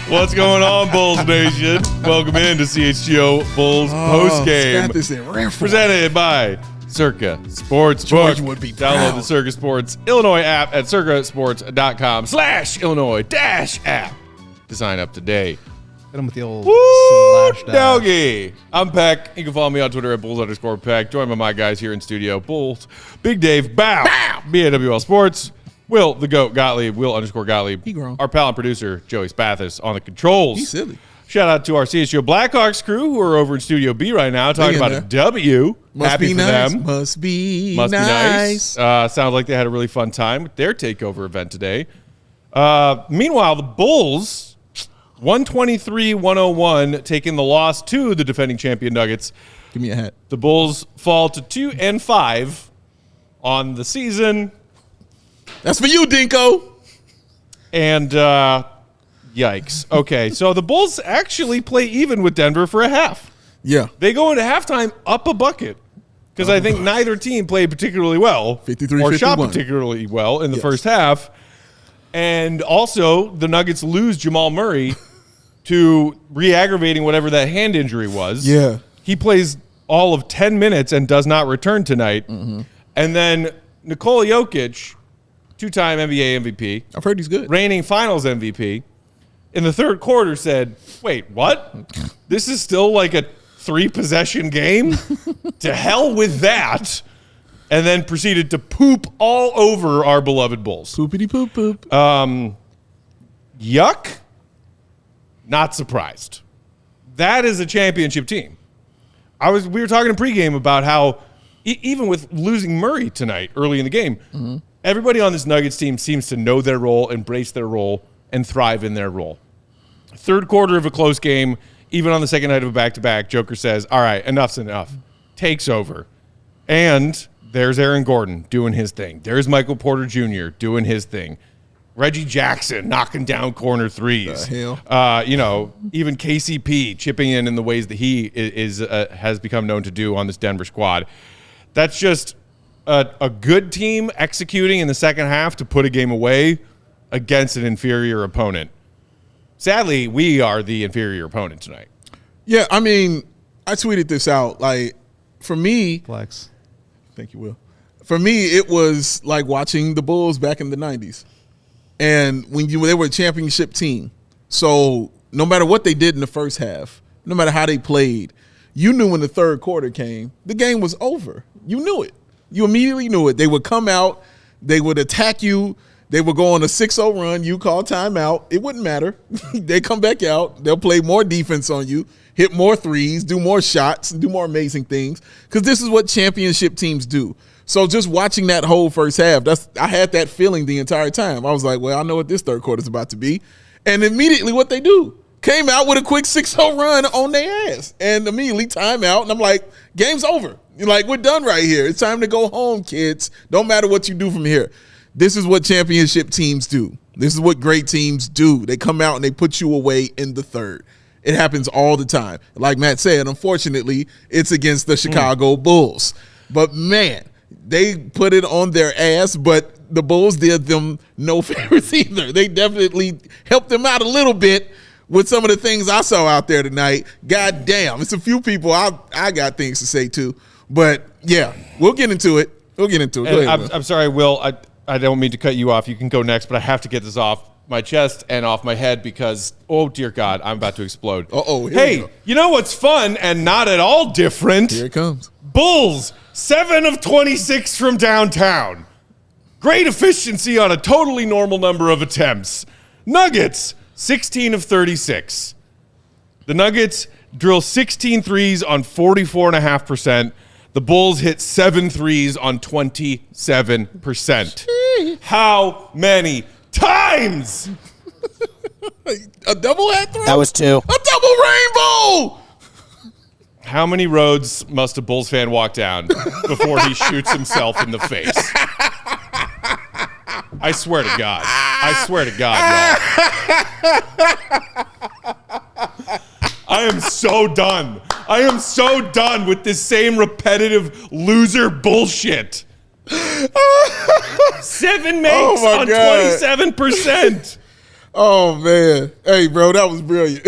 What's going on, Bulls Nation? Welcome in to CHGO Bulls Postgame. Presented by Circa Sportsbook. Would be Download proud. the Circa Sports Illinois app at circasports.com/Illinois-app to sign up today. Hit him with the old Woo, slash dash. doggy. I'm Peck. You can follow me on Twitter at Bulls_Peck. Joined by my guys here in studio, Bulls, Big Dave, Bow, BAWL Sports, Will, the GOAT, Gottlieb, Will_Gottlieb. He grown. Our pal and producer, Joey Spathis, on the controls. He's silly. Shout out to our CHGO Blackhawks crew who are over in Studio B right now talking about a W. Must Happy be for nice. them. Must be Must nice. be nice. Sounds like they had a really fun time with their takeover event today. Meanwhile, the Bulls, 123-101, taking the loss to the defending champion Nuggets. Give me a hat. The Bulls fall to 2-5 on the season. That's for you, Dinko. And yikes. Okay, so the Bulls actually play even with Denver for a half. Yeah. They go into halftime up a bucket because I think neither team played particularly well 53-51. or shot particularly well in the first half. And also, the Nuggets lose Jamal Murray to re-aggravating whatever that hand injury was. Yeah. He plays all of 10 minutes and does not return tonight. Mm-hmm. And then Nikola Jokic, two-time NBA MVP, I've heard he's good. reigning finals MVP, in the third quarter said, wait, what? This is still like a 3-possession game? To hell with that. And then proceeded to poop all over our beloved Bulls. Poopity poop poop. Yuck. Not surprised. That is a championship team. We were talking in pregame about how even with losing Murray tonight early in the game, everybody on this Nuggets team seems to know their role, embrace their role, and thrive in their role. Third quarter of a close game, even on the second night of a back-to-back, Joker says, all right, enough's enough. Takes over. And there's Aaron Gordon doing his thing. There's Michael Porter Jr. doing his thing. Reggie Jackson knocking down corner threes. The hell? Even KCP chipping in the ways that he has become known to do on this Denver squad. That's just a good team executing in the second half to put a game away against an inferior opponent. Sadly, we are the inferior opponent tonight. Yeah, I mean, I tweeted this out. Like, for me, Flex. thank you, Will. For me, it was like watching the Bulls back in the 90s. And when they were a championship team. So no matter what they did in the first half, no matter how they played, you knew when the third quarter came, the game was over. You knew it. You immediately knew it. They would come out. They would attack you. They would go on a 6-0 run. You call timeout. It wouldn't matter. They come back out. They'll play more defense on you, hit more threes, do more shots, do more amazing things, because this is what championship teams do. So just watching that whole first half, I had that feeling the entire time. I was like, well, I know what this third quarter is about to be. And immediately what they do, came out with a quick 6-0 run on their ass. And immediately timeout, and I'm like, game's over. Like, we're done right here. It's time to go home, kids. Don't matter what you do from here. This is what championship teams do. This is what great teams do. They come out and they put you away in the third. It happens all the time. Like Matt said, unfortunately, it's against the Chicago Bulls. But, man, they put it on their ass, but the Bulls did them no favors either. They definitely helped them out a little bit with some of the things I saw out there tonight. God damn. It's a few people I got things to say to. But, yeah, we'll get into it. Go ahead, I'm sorry, Will. I don't mean to cut you off. You can go next, but I have to get this off my chest and off my head because, oh, dear God, I'm about to explode. Uh-oh. Hey, you know what's fun and not at all different? Here it comes. Bulls, 7 of 26 from downtown. Great efficiency on a totally normal number of attempts. Nuggets, 16 of 36. The Nuggets drill 16 threes on 44.5%. The Bulls hit 7 threes on 27%. How many times? A double hat throw? That was 2. A double rainbow! How many roads must a Bulls fan walk down before he shoots himself in the face? I swear to God. I swear to God, y'all. I am so done. I am so done with this same repetitive loser bullshit. 7 makes on 27%. Oh, man. Hey, bro, that was brilliant.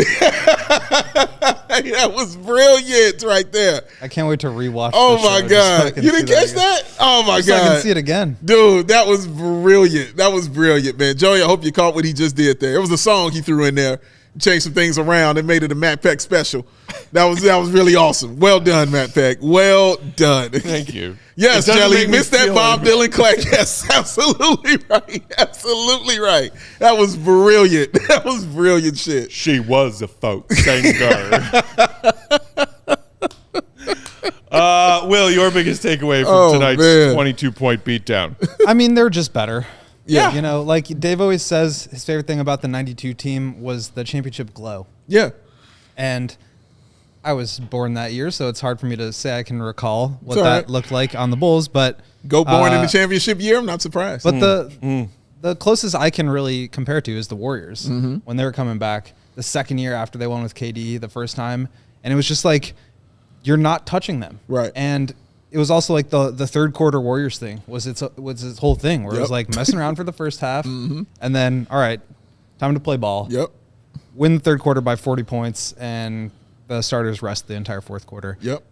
That was brilliant right there. I can't wait to rewatch Oh, the my show God. You didn't catch that? Oh, my so I God. can see it again. Dude, that was brilliant. That was brilliant, man. Joey, I hope you caught what he just did there. It was a song he threw in there. Changed some things around and made it a Matt Peck special. That was really awesome. Well done, Matt Peck. Well done. Thank you. Yes, Jelly. Missed that Bob like Dylan clap. Yes, absolutely right. Absolutely right. That was brilliant. That was brilliant shit. She was a folk singer. Will, your biggest takeaway from tonight's 22-point beatdown? I mean, they're just better. Yeah. You know, like Dave always says, his favorite thing about the 92 team was the championship glow. Yeah. And I was born that year, so it's hard for me to say I can recall what It's all that right. looked like on the Bulls. But Go born in the championship year? I'm not surprised. But the closest I can really compare to is the Warriors when they were coming back the second year after they won with KD the first time. And it was just like, you're not touching them. Right. And it was also like the third quarter Warriors thing was its whole thing where it was like messing around for the first half and then, all right, time to play ball. Yep. Win the third quarter by 40 points and the starters rest the entire fourth quarter. Yep.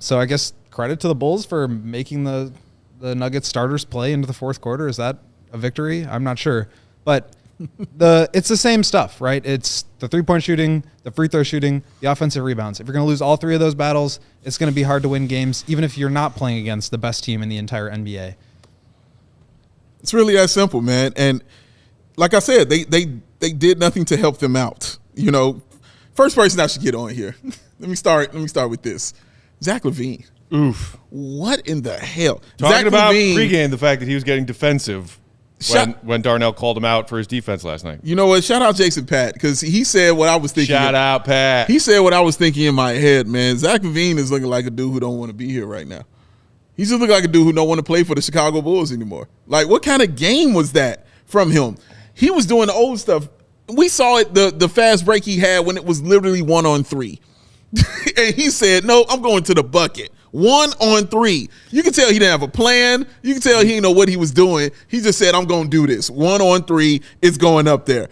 So I guess credit to the Bulls for making the Nuggets starters play into the fourth quarter. Is that a victory? I'm not sure. But it's the same stuff, right? It's the three-point shooting, the free throw shooting, the offensive rebounds. If you're going to lose all three of those battles, it's going to be hard to win games, even if you're not playing against the best team in the entire NBA. It's really that simple, man. And like I said, they did nothing to help them out. You know, first person I should get on here. Let me start with this. Zach LaVine. Oof. What in the hell? Talking Zach about LaVine, pregame, the fact that he was getting defensive when Darnell called him out for his defense last night. You know what? Shout out Jason Pat, because he said what I was thinking. Shout out Pat. He said what I was thinking in my head, man. Zach LaVine is looking like a dude who don't want to be here right now. He's just looking like a dude who don't want to play for the Chicago Bulls anymore. Like, what kind of game was that from him? He was doing the old stuff. We saw it, the fast break he had when it was literally 1-on-3. And he said, no, I'm going to the bucket. 1-on-3. You can tell he didn't have a plan. You can tell he didn't know what he was doing. He just said, I'm going to do this. 1-on-3. It's going up there.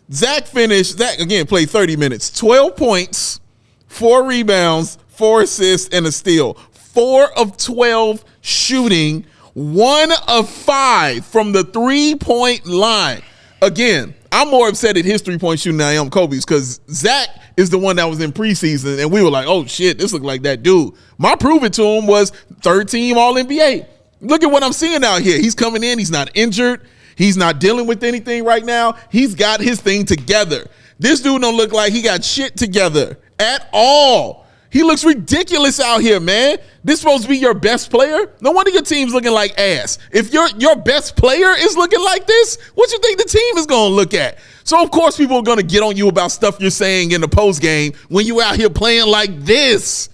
Zach again, played 30 minutes. 12 points, 4 rebounds, 4 assists, and a steal. 4 of 12 shooting, 1 of 5 from the 3-point line. Again, I'm more upset at his 3-point shooting than I am Kobe's, because Zach is the one that was in preseason, and we were like, oh, shit, this looked like that dude. My prove it to him was third team All-NBA. Look at what I'm seeing out here. He's coming in. He's not injured. He's not dealing with anything right now. He's got his thing together. This dude don't look like he got shit together at all. He looks ridiculous out here, man. This supposed to be your best player? No wonder your team's looking like ass. If your best player is looking like this, what you think the team is going to look at? So, of course, people are going to get on you about stuff you're saying in the postgame when you out here playing like this.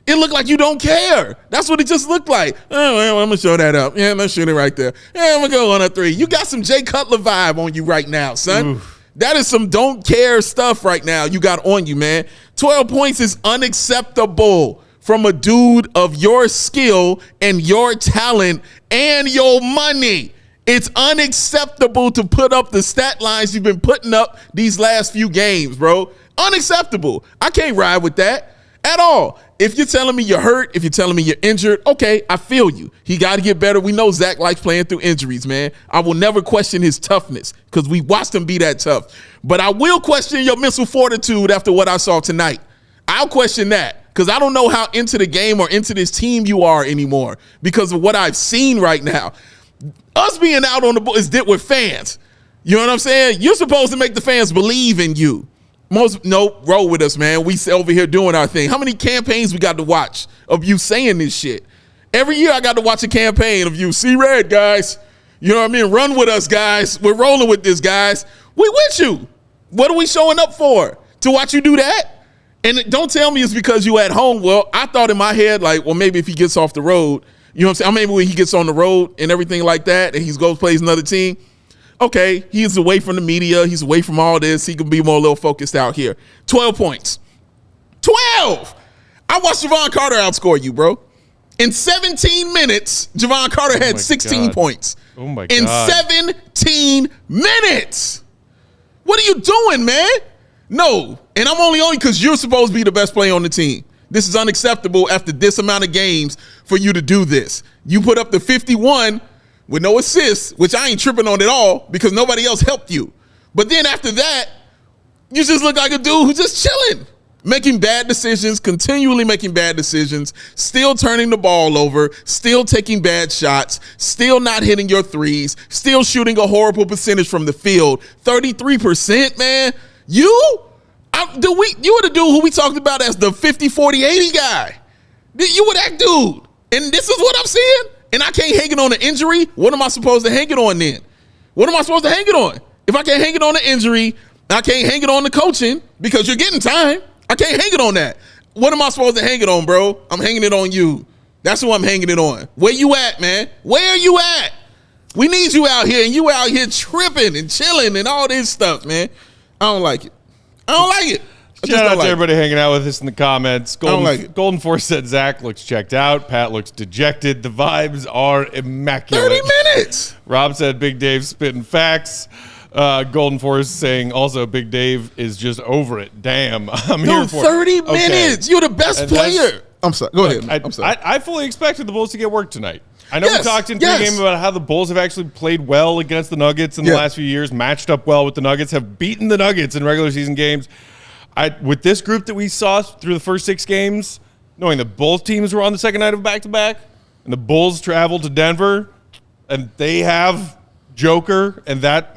It looked like you don't care. That's what it just looked like. Oh, well, I'm going to show that up. Yeah, let's shoot it right there. Yeah, I'm going to go on a 3. You got some Jay Cutler vibe on you right now, son. Oof. That is some don't care stuff right now you got on you, man. 12 points is unacceptable from a dude of your skill and your talent and your money. It's unacceptable to put up the stat lines you've been putting up these last few games, bro. Unacceptable. I can't ride with that at all. If you're telling me you're hurt, if you're telling me you're injured, okay, I feel you. He got to get better. We know Zach likes playing through injuries, man. I will never question his toughness because we watched him be that tough. But I will question your mental fortitude after what I saw tonight. I'll question that because I don't know how into the game or into this team you are anymore because of what I've seen right now. Us being out on the ball is did with fans. You know what I'm saying? You're supposed to make the fans believe in you. Roll with us, man. We over here doing our thing. How many campaigns we got to watch of you saying this shit? Every year I got to watch a campaign of you. See red, guys. You know what I mean? Run with us, guys. We're rolling with this, guys. We with you. What are we showing up for? To watch you do that? And don't tell me it's because you at home. Well, I thought in my head, like, well, maybe if he gets off the road, you know what I'm saying? Maybe when he gets on the road and everything like that, and he goes plays another team, okay, he's away from the media. He's away from all this. He can be more a little focused out here. 12 points. 12! I watched Jevon Carter outscore you, bro. In 17 minutes, Jevon Carter had 16 points. Oh, my In God. 17 minutes. What are you doing, man? No. And I'm only on you because you're supposed to be the best player on the team. This is unacceptable after this amount of games for you to do this. You put up the 51 with no assists, which I ain't tripping on at all because nobody else helped you. But then after that, you just look like a dude who's just chilling. Making bad decisions, continually making bad decisions, still turning the ball over, still taking bad shots, still not hitting your threes, still shooting a horrible percentage from the field. 33%, man. You were the dude who we talked about as the 50, 40, 80 guy. You were that dude. And this is what I'm seeing? And I can't hang it on an injury? What am I supposed to hang it on then? What am I supposed to hang it on? If I can't hang it on the injury, I can't hang it on the coaching because you're getting time. I can't hang it on that. What am I supposed to hang it on, bro? I'm hanging it on you. That's who I'm hanging it on. Where you at, man? Where are you at? We need you out here, and you out here tripping and chilling and all this stuff, man. I don't like it. I don't like it. Shout out to everybody hanging out with us in the comments. I don't like it. Golden Force said Zach looks checked out. Pat looks dejected. The vibes are immaculate. 30 minutes. Rob said Big Dave spitting facts. Golden Force saying also Big Dave is just over it. Damn, I'm here for 30 minutes. You're the best player. I'm sorry. Go ahead. I'm sorry. I fully expected the Bulls to get work tonight. I know we talked in yes. pregame about how the Bulls have actually played well against the Nuggets in the last few years, matched up well with the Nuggets, have beaten the Nuggets in regular season games. With this group that we saw through the first 6 games, knowing that both teams were on the second night of back-to-back, and the Bulls traveled to Denver, and they have Joker and that,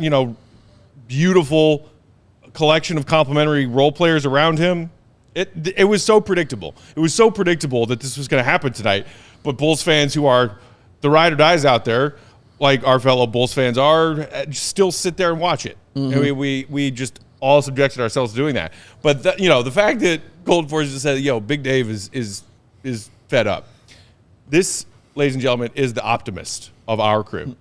beautiful collection of complementary role players around him. It was so predictable. It was so predictable that this was going to happen tonight. But Bulls fans who are the ride or dies out there, like our fellow Bulls fans are, still sit there and watch it. Mm-hmm. I mean, we just all subjected ourselves to doing that. But the fact that Golden Force just said, Big Dave is fed up. This, ladies and gentlemen, is the optimist of our crew.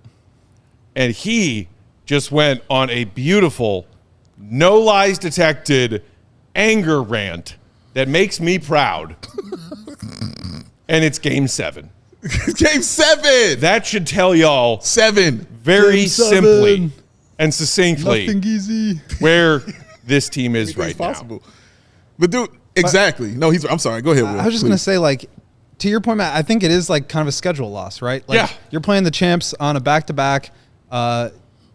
And he just went on a beautiful, no lies detected anger rant that makes me proud. And it's Game 7. Game 7. That should tell y'all 7 very simply and succinctly Nothing easy. where this team is right now. But dude, exactly. No, I'm sorry. Go ahead, Will. I was just going to say, to your point, Matt, I think it is kind of a schedule loss, right? You're playing the champs on a back-to-back.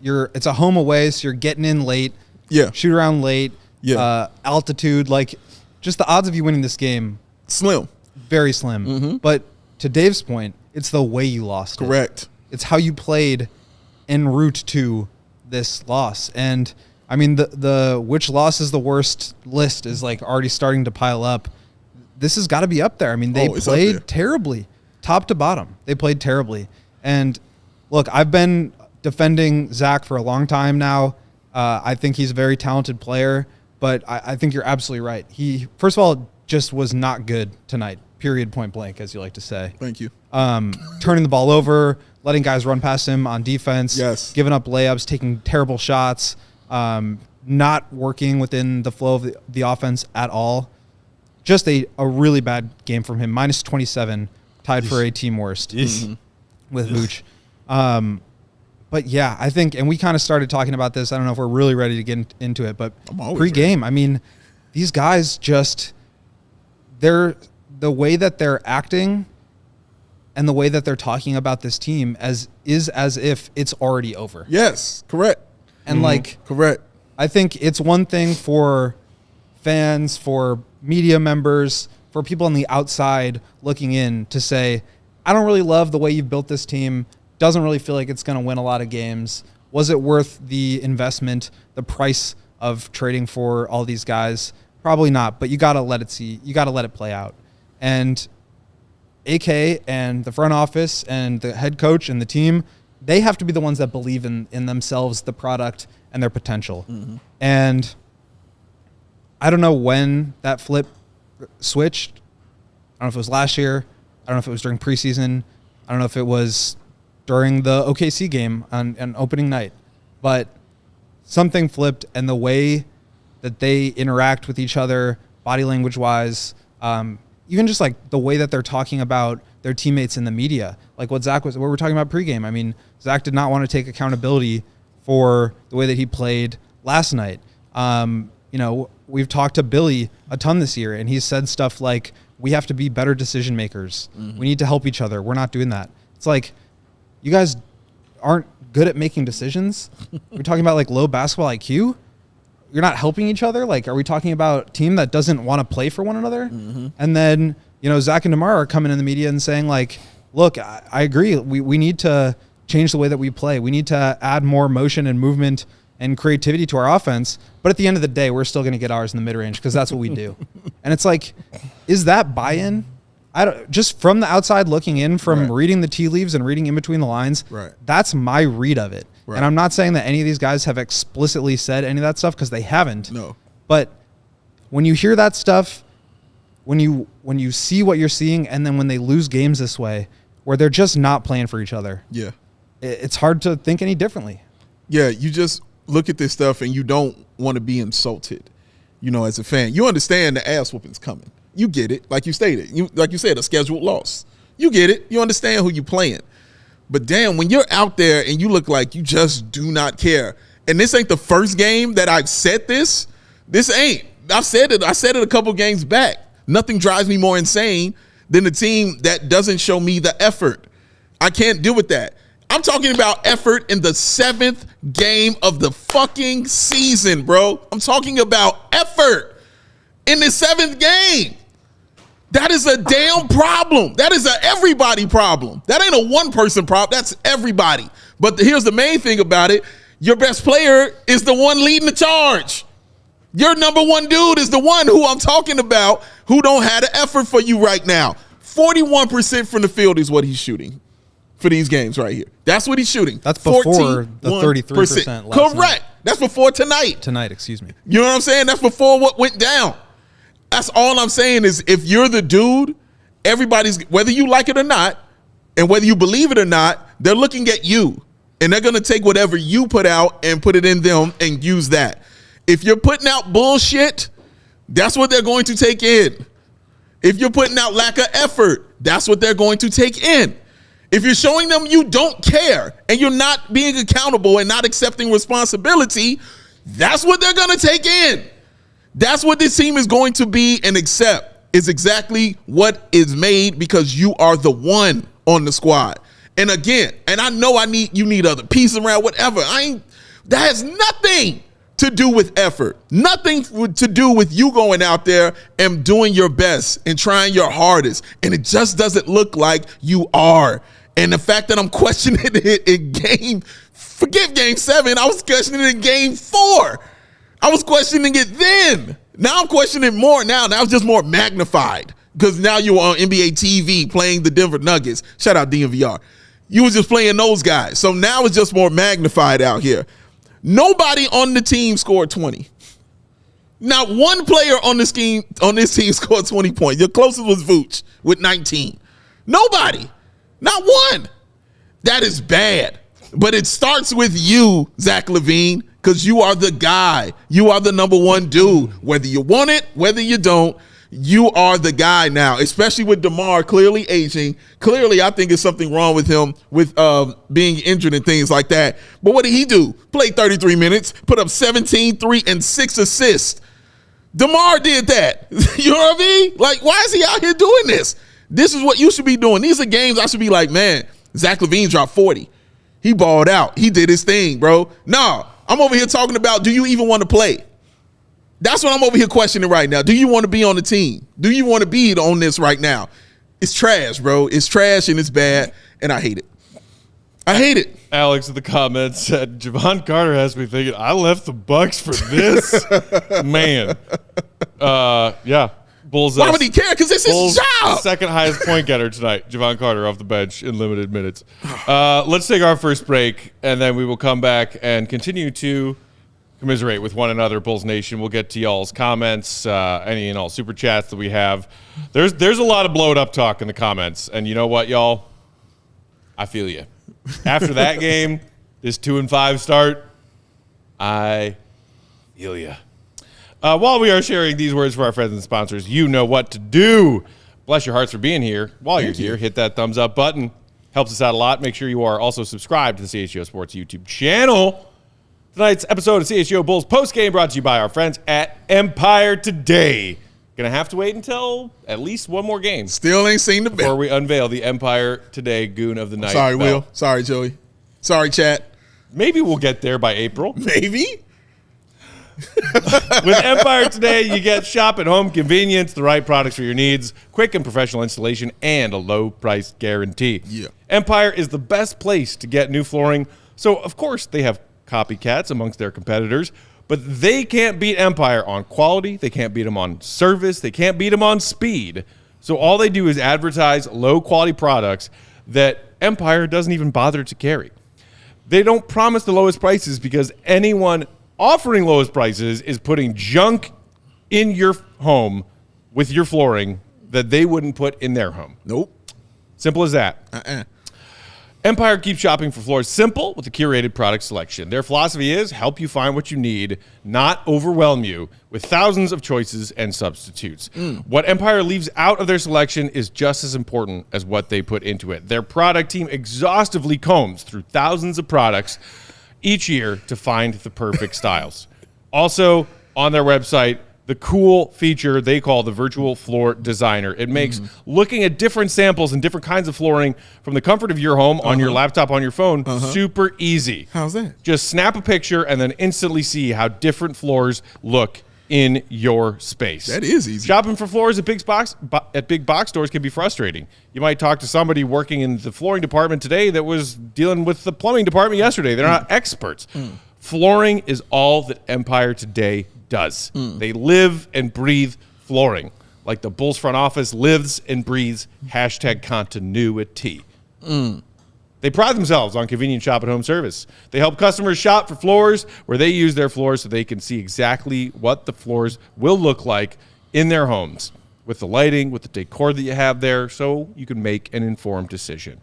It's a home away, so you're getting in late. Yeah. Shoot around late. Yeah. Altitude, just the odds of you winning this game. Slim. Very slim. Mm-hmm. But to Dave's point, it's the way you lost. Correct. It's how you played en route to this loss. And I mean, the which loss is the worst list is already starting to pile up. This has got to be up there. I mean, they played terribly, top to bottom. They played terribly. And look, I've been defending Zach for a long time now. I think he's a very talented player, but I think you're absolutely right. He, first of all, just was not good tonight, period, point blank, as you like to say. Thank you. Turning the ball over, letting guys run past him on defense, giving up layups, taking terrible shots, not working within the flow of the offense at all. Just a really bad game from him. Minus 27, tied for a team worst with Vooch. But yeah, I think, and we kind of started talking about this. I don't know if we're really ready to get into it, but pre-game, I mean, these guys the way that they're acting and the way that they're talking about this team as if it's already over. Yes, correct. And correct. I think it's one thing for fans, for media members, for people on the outside looking in to say, I don't really love the way you've built this team. Doesn't really feel like it's going to win a lot of games. Was it worth the investment, the price of trading for all these guys? Probably not, but you got to let it play out. And AK and the front office and the head coach and the team, they have to be the ones that believe in themselves, the product, and their potential. Mm-hmm. And I don't know when that flip switched. I don't know if it was last year. I don't know if it was during preseason. I don't know if it was during the OKC game on opening night. But something flipped, and the way that they interact with each other, body language-wise, even just like the way that they're talking about their teammates in the media, like what we're talking about pregame. I mean, Zach did not want to take accountability for the way that he played last night. We've talked to Billy a ton this year, and he's said stuff like, we have to be better decision makers. Mm-hmm. We need to help each other. We're not doing that. It's like, you guys aren't good at making decisions. We're talking about like low basketball IQ. You're not helping each other. Like, are we talking about a team that doesn't want to play for one another? Mm-hmm. And then, Zach and DeMar are coming in the media and saying like, look, I agree. We need to change the way that we play. We need to add more motion and movement and creativity to our offense. But at the end of the day, we're still going to get ours in the mid-range because that's what we do. And it's like, is that buy-in? Just from the outside looking in, from reading the tea leaves and reading in between the lines, that's my read of it. Right. And I'm not saying that any of these guys have explicitly said any of that stuff because they haven't. No. But when you hear that stuff, when you see what you're seeing, and then when they lose games this way, where they're just not playing for each other, it's hard to think any differently. Yeah, you just look at this stuff and you don't want to be insulted, as a fan. You understand the ass whooping's coming. You get it, like you stated. Like you said, a scheduled loss. You get it. You understand who you're playing. But damn, when you're out there and you look like you just do not care, and this ain't the first game that I've said this. This ain't. I've said it. I said it a couple games back. Nothing drives me more insane than the team that doesn't show me the effort. I can't deal with that. I'm talking about effort in the 7th game of the fucking season, bro. I'm talking about effort in the 7th game. That is a damn problem. That is a everybody problem. That ain't a one-person problem. That's everybody. But here's the main thing about it. Your best player is the one leading the charge. Your number one dude is the one who I'm talking about who don't have the effort for you right now. 41% from the field is what he's shooting for these games right here. That's what he's shooting. That's before the 33% last Correct. Night. That's before tonight. Excuse me. You know what I'm saying? That's before what went down. That's all I'm saying is if you're the dude, everybody's, whether you like it or not, and whether you believe it or not, they're looking at you. And they're going to take whatever you put out and put it in them and use that. If you're putting out bullshit, that's what they're going to take in. If you're putting out lack of effort, that's what they're going to take in. If you're showing them you don't care and you're not being accountable and not accepting responsibility, that's what they're going to take in. That's what this team is going to be and accept is exactly what is made because you are the one on the squad. And again, and I know you need other pieces around, whatever. That has nothing to do with effort. Nothing to do with you going out there and doing your best and trying your hardest. And it just doesn't look like you are. And the fact that I'm questioning it in forget game 7, I was questioning it in game 4. I was questioning it then. Now I'm questioning it more now. Now it's just more magnified because now you're on NBA TV playing the Denver Nuggets. Shout out DNVR. You was just playing those guys. So now it's just more magnified out here. Nobody on the team scored 20. Not one player on this team scored 20 points. Your closest was Vooch with 19. Nobody. Not one. That is bad. But it starts with you, Zach LaVine, because you are the guy. You are the number one dude. Whether you want it, whether you don't, you are the guy now, especially with DeMar clearly aging. Clearly, I think there's something wrong with him with being injured and things like that. But what did he do? Played 33 minutes, put up 17, 3, and 6 assists. DeMar did that. You know what I mean? Like, why is he out here doing this? This is what you should be doing. These are games I should be like, man, Zach LaVine dropped 40. He balled out. He did his thing, bro. No, I'm over here talking about, do you even want to play? That's what I'm over here questioning right now. Do you want to be on the team? Do you want to be on this right now? It's trash, bro. It's trash and it's bad, and I hate it. I hate it. Alex in the comments said, Jevon Carter has me thinking, I left the Bucks for this? Man. Yeah. Bulls. Why would he care? Because it's Bulls' his job. second highest point getter tonight, Jevon Carter off the bench in limited minutes. Let's take our first break, and then we will come back and continue to commiserate with one another, Bulls Nation. We'll get to y'all's comments, any and all super chats that we have. There's a lot of blowed up talk in the comments, and you know what, y'all? I feel you. After that game, this 2-5 start, I feel you. While we are sharing these words for our friends and sponsors, you know what to do. Bless your hearts for being here. While you're here, hit that thumbs up button. Helps us out a lot. Make sure you are also subscribed to the CHGO Sports YouTube channel. Tonight's episode of CHGO Bulls Postgame brought to you by our friends at Empire Today. Gonna have to wait until at least one more game. Still ain't seen the bell before we unveil the Empire Today Goon of the Night. Sorry, bell. Will. Sorry, Joey. Sorry, chat. Maybe we'll get there by April. Maybe. With Empire Today, you get shop at home convenience, the right products for your needs, quick and professional installation, and a low price guarantee. Yeah. Empire is the best place to get new flooring. So, of course, they have copycats amongst their competitors, but they can't beat Empire on quality. They can't beat them on service. They can't beat them on speed. So all they do is advertise low-quality products that Empire doesn't even bother to carry. They don't promise the lowest prices because anyone offering lowest prices is putting junk in your home with your flooring that they wouldn't put in their home. Nope. Simple as that. Empire keeps shopping for floors simple with a curated product selection. Their philosophy is help you find what you need, not overwhelm you with thousands of choices and substitutes. What Empire leaves out of their selection is just as important as what they put into it. Their product team exhaustively combs through thousands of products each year to find the perfect styles. Also, on their website, the cool feature they call the virtual floor designer. It makes looking at different samples and different kinds of flooring from the comfort of your home on your laptop, on your phone, super easy. How's that? Just snap a picture and then instantly see how different floors look in your space. That is easy. Shopping for floors at big box stores can be frustrating. You might talk to somebody working in the flooring department today that was dealing with the plumbing department yesterday. They're not experts. Flooring is all that Empire Today does. They live and breathe flooring, like the Bulls front office lives and breathes #continuity. They pride themselves on convenient shop-at-home service. They help customers shop for floors where they use their floors so they can see exactly what the floors will look like in their homes, with the lighting, with the decor that you have there, so you can make an informed decision.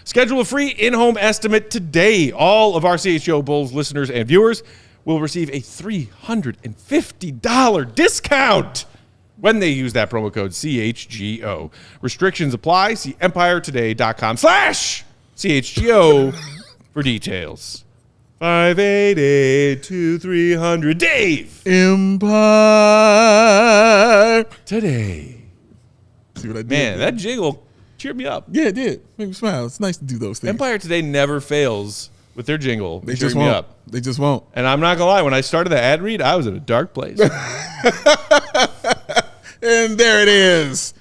Schedule a free in-home estimate today. All of our CHGO Bulls listeners and viewers will receive a $350 discount when they use that promo code CHGO. Restrictions apply. See empiretoday.com/CHGO for details. 588-2300. Dave! Empire Today. See what I did? Man, that jingle cheered me up. Yeah, it did. Made me smile. It's nice to do those things. Empire Today never fails with their jingle. They cheering just me won't. up. They just won't. And I'm not going to lie, when I started the ad read, I was in a dark place. And there it is.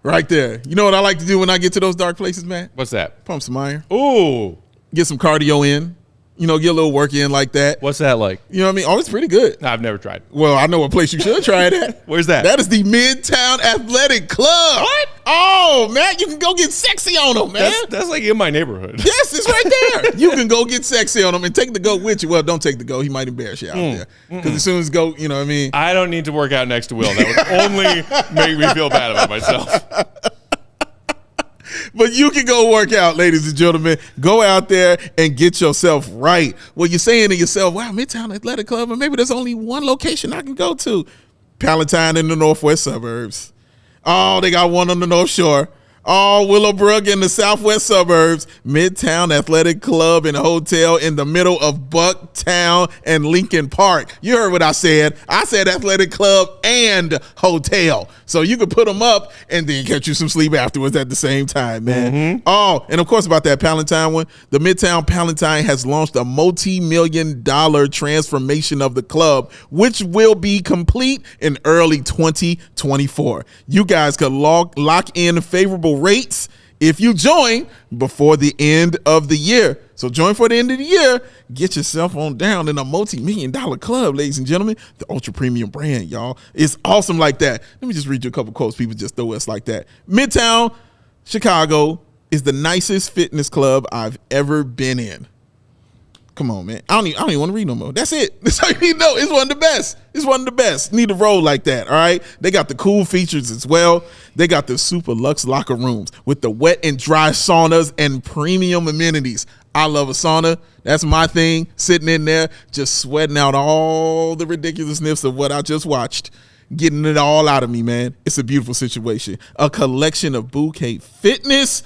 Right there. You know what I like to do when I get to those dark places, man? What's that? Pump some iron. Ooh. Get some cardio in. You know, get a little work in like that. What's that like? You know what I mean? Oh, it's pretty good. I've never tried. Well, I know a place you should try it at. Where's that? That is the Midtown Athletic Club. What? Oh, man, you can go get sexy on them, man. That's like in my neighborhood. Yes, it's right there. You can go get sexy on him and take the goat with you. Well, don't take the goat. He might embarrass you out there. Because as soon as goat, you know what I mean? I don't need to work out next to Will. That would only make me feel bad about myself. But you can go work out, ladies and gentlemen. Go out there and get yourself right. Well, you're saying to yourself, wow, Midtown Athletic Club, and maybe there's only one location I can go to. Palatine in the northwest suburbs. Oh, they got one on the North Shore. Oh, Willowbrook in the southwest suburbs. Midtown Athletic Club and Hotel in the middle of Bucktown and Lincoln Park. You heard what I said. I said Athletic Club and Hotel. So you can put them up and then catch you some sleep afterwards at the same time, man. Oh, and of course about that Palatine one, the Midtown Palatine has launched a multi-million-dollar transformation of the club, which will be complete in early 2024. You guys could lock in favorable rates if you join before the end of the year. So join for the end of the year. Get yourself on down in a multi-million-dollar club, ladies and gentlemen. The ultra premium brand, y'all. It's awesome like that. Let me just read you a couple quotes. People just throw us like that. Midtown Chicago is the nicest fitness club I've ever been in. Come on, man. I don't even want to read no more. That's it. That's all you need to know. It's one of the best. It's one of the best. Need to roll like that, all right? They got the cool features as well. They got the super luxe locker rooms with the wet and dry saunas and premium amenities. I love a sauna. That's my thing. Sitting in there, just sweating out all the ridiculousness of what I just watched. Getting it all out of me, man. It's a beautiful situation. A collection of fitness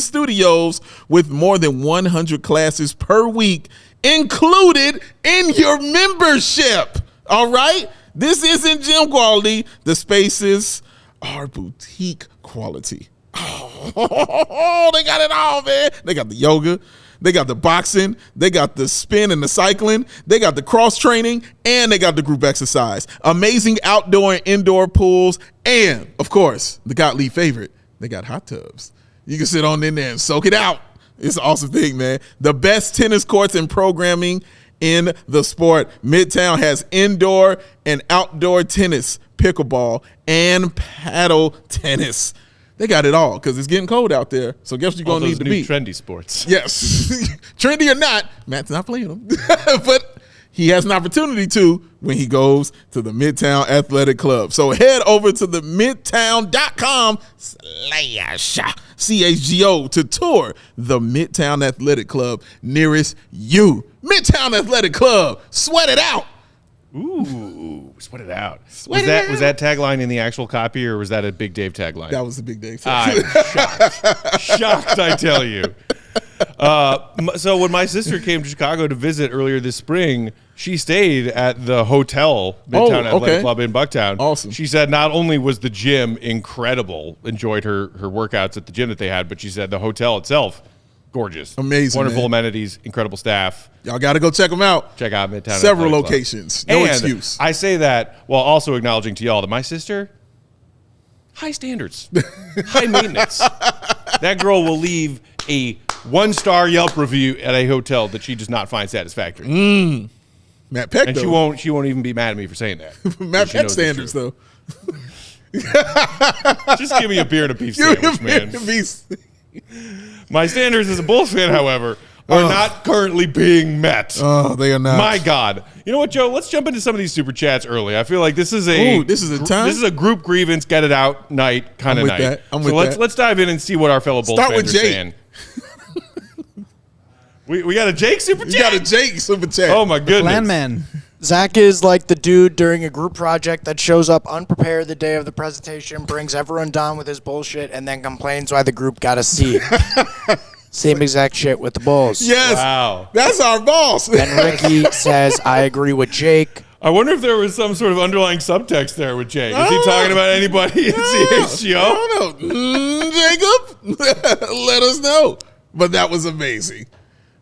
studios with more than 100 classes per week included in your membership. All right? This isn't gym quality. The spaces are boutique quality. Oh, they got it all, man. They got the yoga. They got the boxing, they got the spin and the cycling, they got the cross training, and they got the group exercise. Amazing outdoor and indoor pools, and, of course, the Gottlieb favorite, they got hot tubs. You can sit on in there and soak it out. It's an awesome thing, man. The best tennis courts and programming in the sport. Midtown has indoor and outdoor tennis, pickleball, and paddle tennis. They got it all because it's getting cold out there. So guess what you're going to need to be? Trendy sports. Yes. Trendy or not, Matt's not playing them. But he has an opportunity to when he goes to the Midtown Athletic Club. So head over to the midtown.com/CHGO to tour the Midtown Athletic Club nearest you. Midtown Athletic Club. Sweat it out. Ooh, sweat it out. Was that tagline in the actual copy, or was that a Big Dave tagline? That was the Big Dave I'm tagline. shocked, I tell you. So when my sister came to Chicago to visit earlier this spring, she stayed at the hotel, Midtown Athletic Club in Bucktown. Awesome. She said not only was the gym incredible, enjoyed her workouts at the gym that they had, but she said the hotel itself, gorgeous. Amazing, wonderful man. amenities, incredible staff. Y'all got to go check them out. Check out Midtown. Several locations. No and excuse. I say that while also acknowledging to y'all that my sister, high standards, high maintenance. That girl will leave a 1-star Yelp review at a hotel that she does not find satisfactory. Matt Peck, and though. she won't even be mad at me for saying that. Matt Peck standards, though. Just give me a beer and a beef sandwich, man. My standards as a Bulls fan, however, are not currently being met. Oh, they are not. My God. You know what, Joe? Let's jump into some of these super chats early. I feel like this is a this is a time. This is a group grievance, get it out night kind of night. Let's dive in and see what our fellow Bulls fans are saying. We got a Jake super chat. You got a Jake super chat. Oh my goodness. Landman. Zach is like the dude during a group project that shows up unprepared the day of the presentation, brings everyone down with his bullshit, and then complains why the group got a C. Same exact shit with the Bulls. Yes. Wow. That's our boss. And Ricky says, I agree with Jake. I wonder if there was some sort of underlying subtext there with Jake. Is he talking about anybody in CHGO? I don't know. Jacob, let us know. But that was amazing.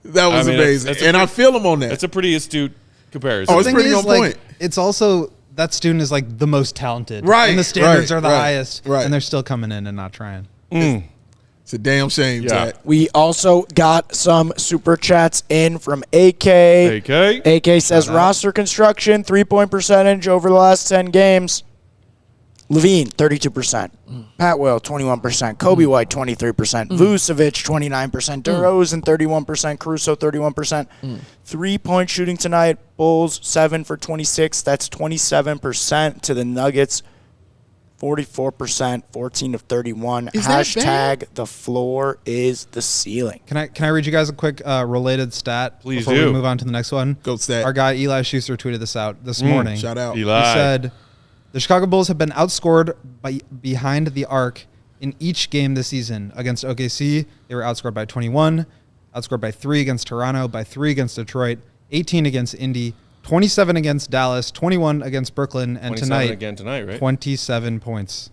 That was amazing. I feel him on that. That's a pretty astute comparison. Oh, it's pretty on point. It's also that student is like the most talented. Right. And the standards are the highest. Right. And they're still coming in and not trying. It's a damn shame, Zach. We also got some super chats in from AK. AK says roster construction, 3-point percentage over the last 10 games. LaVine, 32%. Pat Will, 21%. Kobe White, 23%. Vucevic, 29%. DeRozan, 31%. Caruso, 31%. 3-point shooting tonight. Bulls, 7 for 26. That's 27% to the Nuggets. 44%, 14 of 31. Hashtag the floor is the ceiling. Can I read you guys a quick related stat? Please before we move on to the next one? Go stat. Our guy Eli Schuster tweeted this out this morning. Shout out. Eli. He said, the Chicago Bulls have been outscored by behind the arc in each game this season. Against OKC, they were outscored by 21, outscored by 3 against Toronto, by 3 against Detroit, 18 against Indy, 27 against Dallas, 21 against Brooklyn, and tonight, right? 27 points.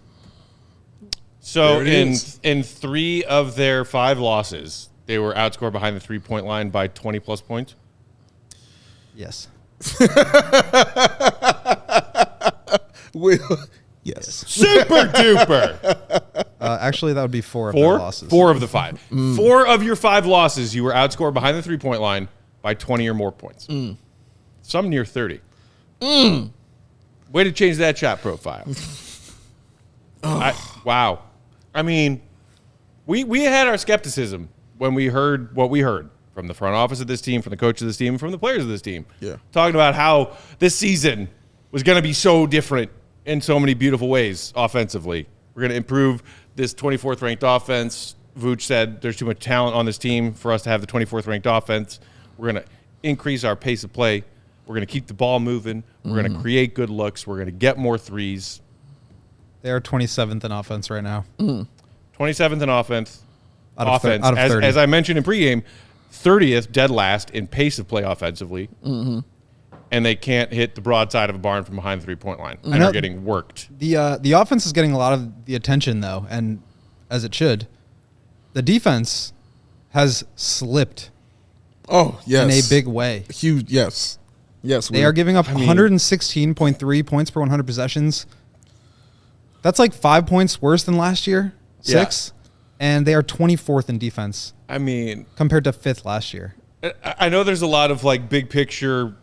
So in 3 of their 5 losses, they were outscored behind the 3-point line by 20-plus points? Yes. Yes. Super duper. Actually, that would be 4 of their losses. 4 of the 5. 4 of your 5 losses, you were outscored behind the 3-point line by 20 or more points. Some near 30. Way to change that shot profile. Wow. I mean, we had our skepticism when we heard what we heard from the front office of this team, from the coach of this team, from the players of this team. Yeah. Talking about how this season was going to be so different in so many beautiful ways offensively. We're going to improve this 24th ranked offense. Vooch said there's too much talent on this team for us to have the 24th ranked offense. We're going to increase our pace of play. We're going to keep the ball moving. We're going to create good looks. We're going to get more threes. They are 27th in offense right now. 27th in offense. Out of 30. As I mentioned in pregame, 30th dead last in pace of play offensively. And they can't hit the broadside of a barn from behind the 3-point line. And they're getting worked. The offense is getting a lot of the attention, though, and as it should. The defense has slipped. Oh, yes. In a big way. Huge, yes. Yes. They are giving up 116.3 points per 100 possessions. That's like 5 points worse than last year. 6. Yeah. And they are 24th in defense. I mean, compared to 5th last year. I know there's a lot of like big picture,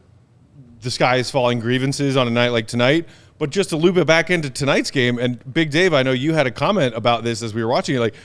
the sky is falling grievances on a night like tonight, but just to loop it back into tonight's game, and Big Dave, I know you had a comment about this as we were watching it, like,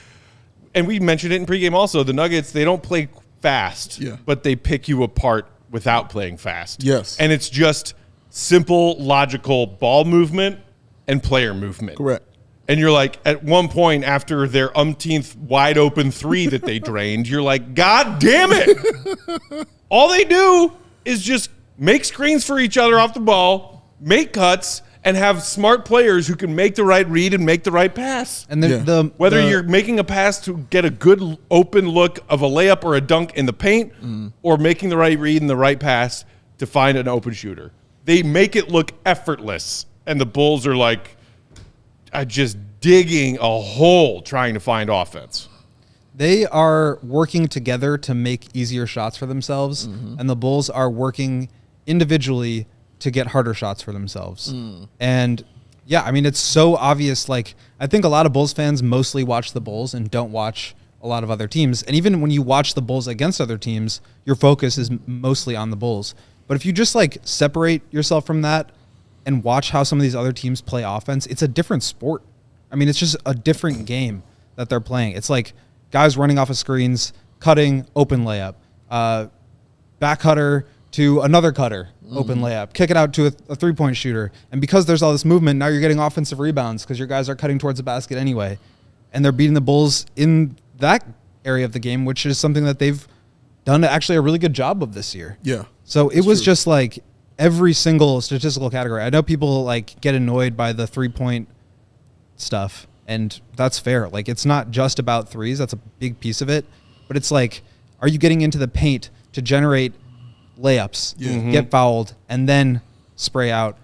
and we mentioned it in pregame also, the Nuggets, they don't play fast, but they pick you apart without playing fast. Yes. And it's just simple, logical ball movement and player movement. Correct. And you're like, at one point after their umpteenth wide open 3 that they drained, you're like, God damn it. All they do is just make screens for each other off the ball, make cuts, and have smart players who can make the right read and make the right pass. And whether you're making a pass to get a good open look of a layup or a dunk in the paint, or making the right read and the right pass to find an open shooter. They make it look effortless. And the Bulls are like, just digging a hole trying to find offense. They are working together to make easier shots for themselves, and the Bulls are working individually to get harder shots for themselves. And yeah, I mean, it's so obvious. Like, I think a lot of Bulls fans mostly watch the Bulls and don't watch a lot of other teams. And even when you watch the Bulls against other teams, your focus is mostly on the Bulls. But if you just like separate yourself from that and watch how some of these other teams play offense, it's a different sport. I mean, it's just a different game that they're playing. It's like guys running off of screens, cutting, open layup, back cutter to another cutter, open layup, kick it out to a three-point shooter. And because there's all this movement, now you're getting offensive rebounds because your guys are cutting towards the basket anyway. And they're beating the Bulls in that area of the game, which is something that they've done actually a really good job of this year. Yeah. So it was just like every single statistical category. I know people like get annoyed by the 3-point stuff, and that's fair. Like, it's not just about threes. That's a big piece of it. But it's like, are you getting into the paint to generate layups, get fouled, and then spray out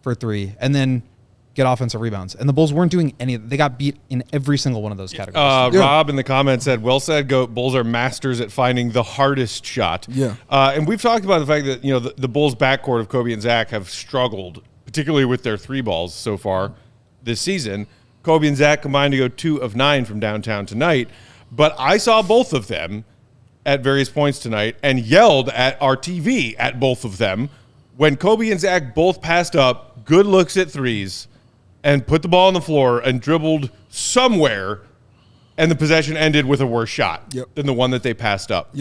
for 3, and then get offensive rebounds? And the Bulls weren't doing any of that. They got beat in every single one of those categories. Rob in the comments said, well said, GOAT. Bulls are masters at finding the hardest shot. Yeah. And we've talked about the fact that, you know, the Bulls backcourt of Kobe and Zach have struggled, particularly with their 3 balls so far this season. Kobe and Zach combined to go 2 of 9 from downtown tonight. But I saw both of them at various points tonight and yelled at our TV at both of them when Kobe and Zach both passed up good looks at threes and put the ball on the floor and dribbled somewhere, and the possession ended with a worse shot than the one that they passed up.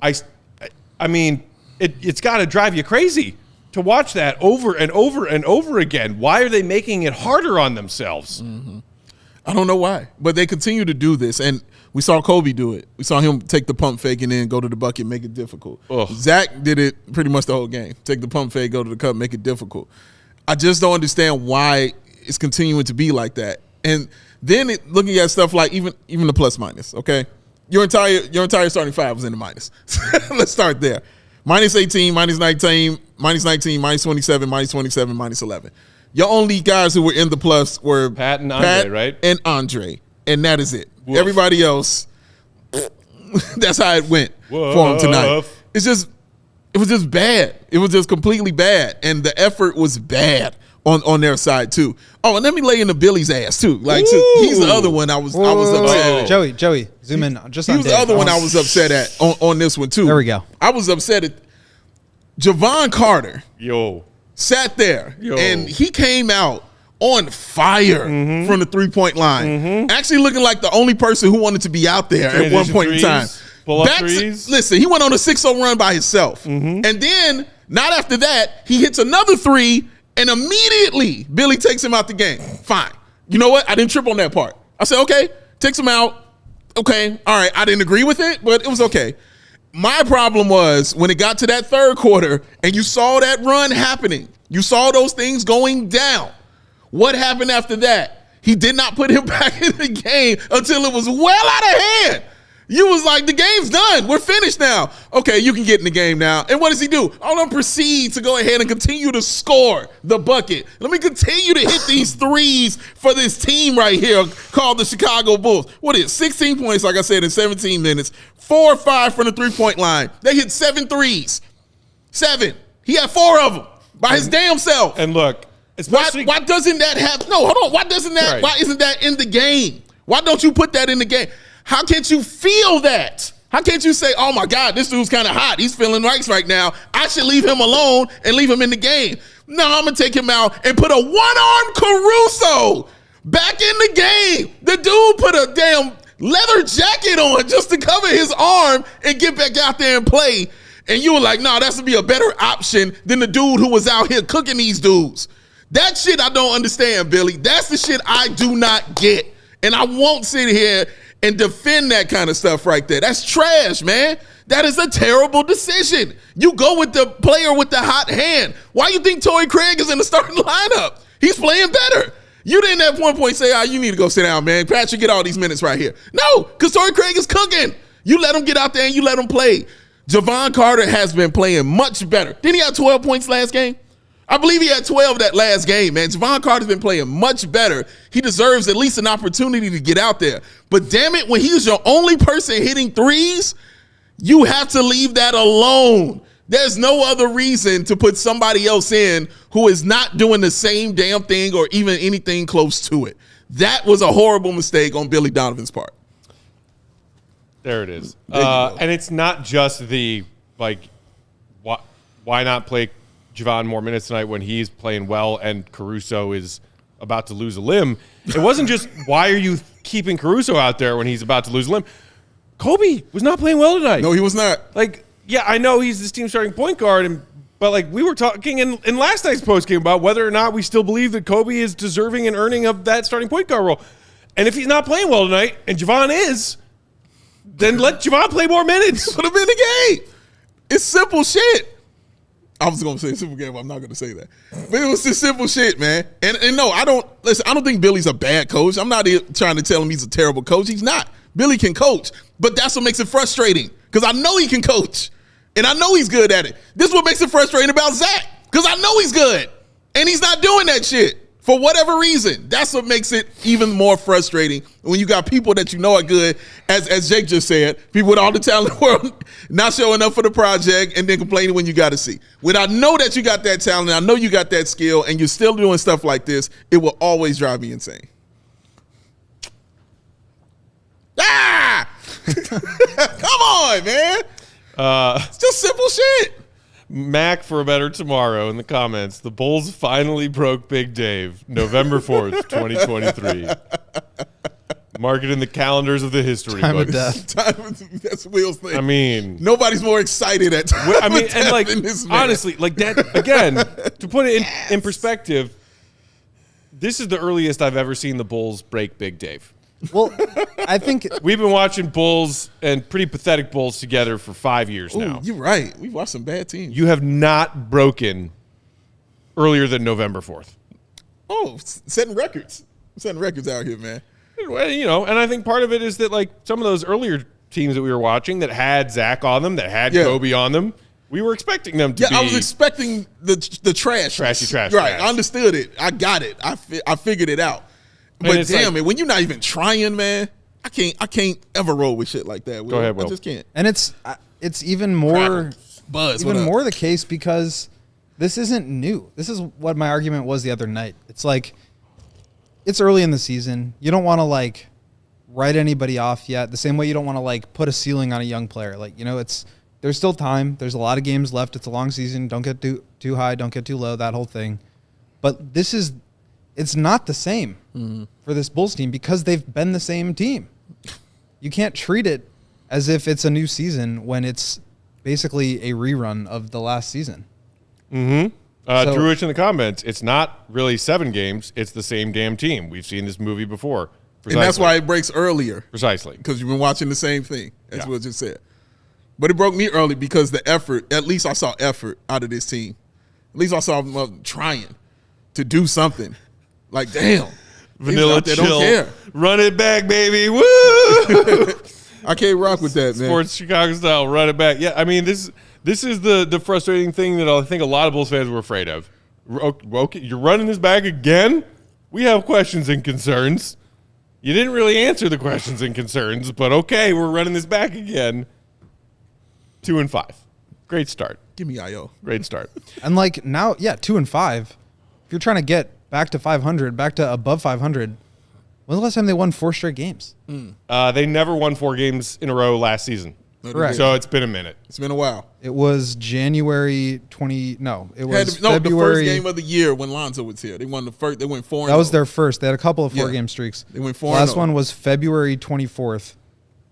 I mean, it's got to drive you crazy to watch that over and over and over again. Why are they making it harder on themselves? I don't know why, but they continue to do this, and we saw Kobe do it. We saw him take the pump fake and then go to the bucket, make it difficult. Zach did it pretty much the whole game. Take the pump fake, go to the cup, make it difficult. I just don't understand why it's continuing to be like that. And then looking at stuff like even the plus minus, okay? Your entire starting 5 was in the minus. Let's start there. Minus 18, minus 19, minus 19, minus 27, minus 27, minus 11. Your only guys who were in the plus were Pat and Andre, right? And Andre. And that is it. Woof. Everybody else, that's how it went for them tonight. It was just bad. It was just completely bad. And the effort was bad. on their side too. Oh, and let me lay into Billy's ass too. Like he's the other one I was upset at. Joey, zoom in just on He was the other one I was upset at on this one too. There we go. I was upset at Jevon Carter. Sat there and he came out on fire from the 3-point line. Actually looking like the only person who wanted to be out there at one point in time. Listen, he went on a 6-0 run by himself. And then, not after that, he hits another 3, and immediately Billy takes him out the game. Fine. You know what? I didn't trip on that part. I said, okay, takes him out. Okay, all right. I didn't agree with it, but it was okay. My problem was when it got to that third quarter and you saw that run happening, you saw those things going down. What happened after that? He did not put him back in the game until it was well out of hand. You was like, the game's done. We're finished now. Okay, you can get in the game now. And what does he do? I'm going to proceed to go ahead and continue to score the bucket. Let me continue to hit these threes for this team right here called the Chicago Bulls. What is it? 16 points, like I said, in 17 minutes. 4 or 5 from the 3-point line. They hit 7 threes. 7. He had 4 of them by his damn self. And look, why doesn't that happen? No, hold on. Why doesn't that? Right. Why isn't that in the game? Why don't you put that in the game? How can't you feel that? How can't you say, oh my God, this dude's kind of hot. He's feeling nice right now. I should leave him alone and leave him in the game. No, I'm going to take him out and put a one-armed Caruso back in the game. The dude put a damn leather jacket on just to cover his arm and get back out there and play. And you were like, no, that's going to be a better option than the dude who was out here cooking these dudes. That shit I don't understand, Billy. That's the shit I do not get. And I won't sit here and defend that kind of stuff right there. That's trash, man. That is a terrible decision. You go with the player with the hot hand. Why you think Torrey Craig is in the starting lineup? He's playing better. You didn't at one point say, you need to go sit down, man. Patrick, get all these minutes right here. No, because Torrey Craig is cooking. You let him get out there and you let him play. Jevon Carter has been playing much better. Didn't he have 12 points last game? I believe he had 12 that last game, man. Jevon Carter's been playing much better. He deserves at least an opportunity to get out there. But damn it, when he's your only person hitting threes, you have to leave that alone. There's no other reason to put somebody else in who is not doing the same damn thing or even anything close to it. That was a horrible mistake on Billy Donovan's part. There it is. And it's not just the, why not play Jevon more minutes tonight when he's playing well and Caruso is about to lose a limb. It wasn't just, why are you keeping Caruso out there when he's about to lose a limb? Kobe was not playing well tonight. No, he was not. Yeah, I know he's this team's starting point guard, but we were talking in last night's postgame about whether or not we still believe that Kobe is deserving and earning of that starting point guard role. And if he's not playing well tonight, and Jevon is, then let Jevon play more minutes. Put him in the game. It's simple shit. I was going to say simple game, but I'm not going to say that. But it was just simple shit, man. And no, I don't think Billy's a bad coach. I'm not trying to tell him he's a terrible coach. He's not. Billy can coach, but that's what makes it frustrating because I know he can coach, and I know he's good at it. This is what makes it frustrating about Zach because I know he's good, and he's not doing that shit for whatever reason. That's what makes it even more frustrating when you got people that you know are good, as Jake just said, people with all the talent in the world not showing up for the project and then complaining when you got to see. When I know that you got that talent, I know you got that skill, and you're still doing stuff like this, it will always drive me insane. Come on, man. It's just simple shit. Mac for a better tomorrow in the comments. The Bulls finally broke Big Dave, November 4th, 2023. Mark it in the calendars of the history books. That's Will's thing. I mean, nobody's more excited at time. I mean, and than this man. Honestly, that again, to put it in perspective, this is the earliest I've ever seen the Bulls break Big Dave. Well, I think we've been watching Bulls and pretty pathetic Bulls together for 5 years now. You're right. We've watched some bad teams. You have not broken earlier than November 4th. Oh, setting records. Setting records out here, man. Well, and I think part of it is that some of those earlier teams that we were watching that had Zach on them, that had Kobe on them, we were expecting them to be. I was expecting the trash. Trashy trash. Right. Trash. I understood it. I got it. I figured it out. But damn it, when you're not even trying, man, I can't ever roll with shit like that. Go ahead, Will. I just can't. And it's even more Buzz, even more the case because this isn't new. This is what my argument was the other night. It's like, it's early in the season. You don't want to like write anybody off yet. The same way you don't want to like put a ceiling on a young player. Like, there's still time. There's a lot of games left. It's a long season. Don't get too high. Don't get too low. That whole thing. But it's not the same for this Bulls team because they've been the same team. You can't treat it as if it's a new season when it's basically a rerun of the last season. Mm-hmm. Drewish in the comments, it's not really 7 games. It's the same damn team. We've seen this movie before. Precisely. And that's why it breaks earlier. Precisely. Because you've been watching the same thing. That's what I just said. But it broke me early because the effort, at least I saw effort out of this team. At least I saw them trying to do something. Like, damn. Vanilla chill. Don't care. Run it back, baby. Woo! I can't rock with that, man. Sports Chicago style. Run it back. Yeah, I mean, this is the frustrating thing that I think a lot of Bulls fans were afraid of. Okay, you're running this back again? We have questions and concerns. You didn't really answer the questions and concerns, but okay, we're running this back again. 2-5. Great start. Give me IO. Great start. And like now, 2-5. If you're trying to get back to 500, back to above 500, when's the last time they won 4 straight games? They never won 4 games in a row last season. Correct. So it's been a minute. It's been a while. It was January 20. No, it was February. The first game of the year when Lonzo was here. They won the first. They went 4-0. That was their first. They had a couple of 4-game streaks. They went 4-0. Last one was February 24th,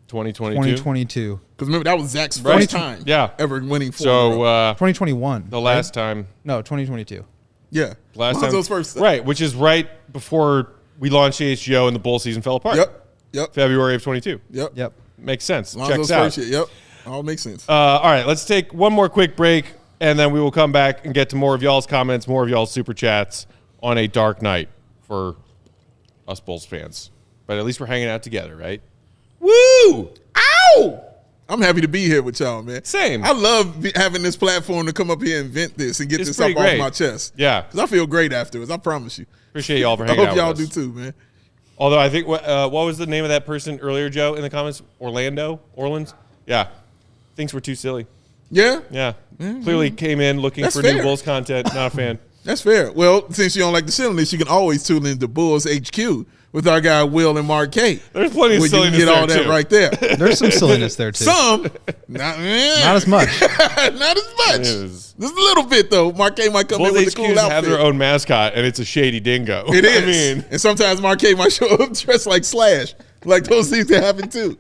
2022. Because remember that was Zach's first time. Ever winning 4. So 2021. The last time. No, 2022. Yeah. Last Lonzo's time. first. Right, which is right before we launched CHGO and the Bull season fell apart. Yep. February of 22. Yep. Makes sense. Lonzo's Checks out. first year. Yep. All makes sense. All right, let's take one more quick break, and then we will come back and get to more of y'all's comments, more of y'all's super chats on a dark night for us Bulls fans. But at least we're hanging out together, right? Woo! Ow! I'm happy to be here with y'all, man. Same. I love having this platform to come up here and vent this and get this up off my chest. Yeah. Because I feel great afterwards. I promise you. Appreciate y'all for hanging out with us. I hope y'all do too, man. Although I think, what was the name of that person earlier, Joe, in the comments? Orleans? Yeah. Thinks we're too silly. Yeah? Yeah. Clearly came in looking for new Bulls content. Not a fan. That's fair. Well, since you don't like the silliness, you can always tune in to Bulls HQ with our guy Will and Mark K. There's plenty of silliness there, all that too. Right there. There's some silliness there too. Not as much. Not as much. Just a little bit though. Mark K might come in with a cool outfit. Have their own mascot, and it's a shady dingo. It is. And sometimes Mark K might show up dressed like Slash. Like those things can happen too.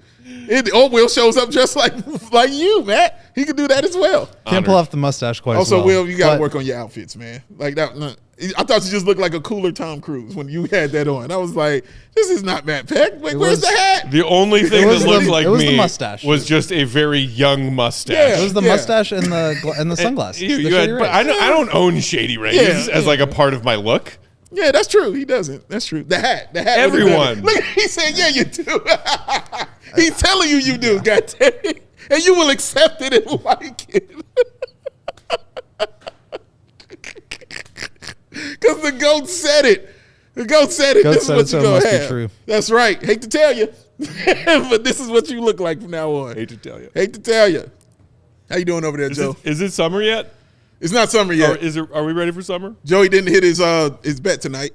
Will shows up just like you, Matt. He could do that as well. Can't pull off the mustache quite also, well. Will, you got to work on your outfits, man. Like that. I thought you just looked like a cooler Tom Cruise when you had that on. I was like, this is not Matt Peck. Wait, where's the hat? The only thing that looked like me the mustache. was just a very young mustache. Yeah, it was the mustache and the sunglasses. But I don't own Shady Rays as like a part of my look. Yeah, that's true. He doesn't. That's true. The hat. Everyone. Look, he said, yeah, you do. He's telling you do, goddammit. And you will accept it and like it. Because the GOAT said it. The GOAT said it. GOAT this is what you're going to have. Be true. That's right. Hate to tell you. But this is what you look like from now on. Hate to tell you. Hate to tell you. How you doing over there, Joe? Is it summer yet? It's not summer yet. Are we ready for summer? Joey didn't hit his bet tonight.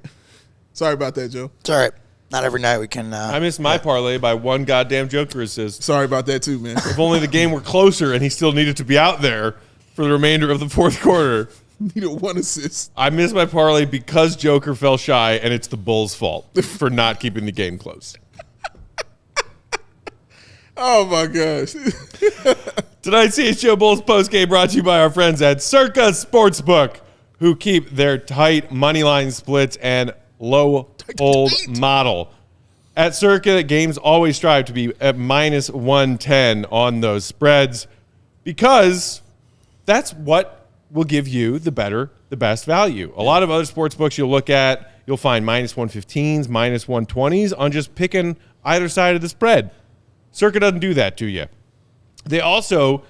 Sorry about that, Joe. It's all right. Not every night we can. I missed my parlay by one goddamn Joker assist. Sorry about that too, man. If only the game were closer and he still needed to be out there for the remainder of the fourth quarter. Needed 1 assist. I missed my parlay because Joker fell shy, and it's the Bulls' fault for not keeping the game close. Oh, my gosh. Tonight's CHGO Bulls postgame brought to you by our friends at Circa Sportsbook, who keep their tight moneyline splits and low hold model. At Circa, games always strive to be at minus 110 on those spreads because that's what will give you the best value. A lot of other sports books you'll look at, you'll find minus 115s, minus 120s on just picking either side of the spread. Circa doesn't do that to you. They also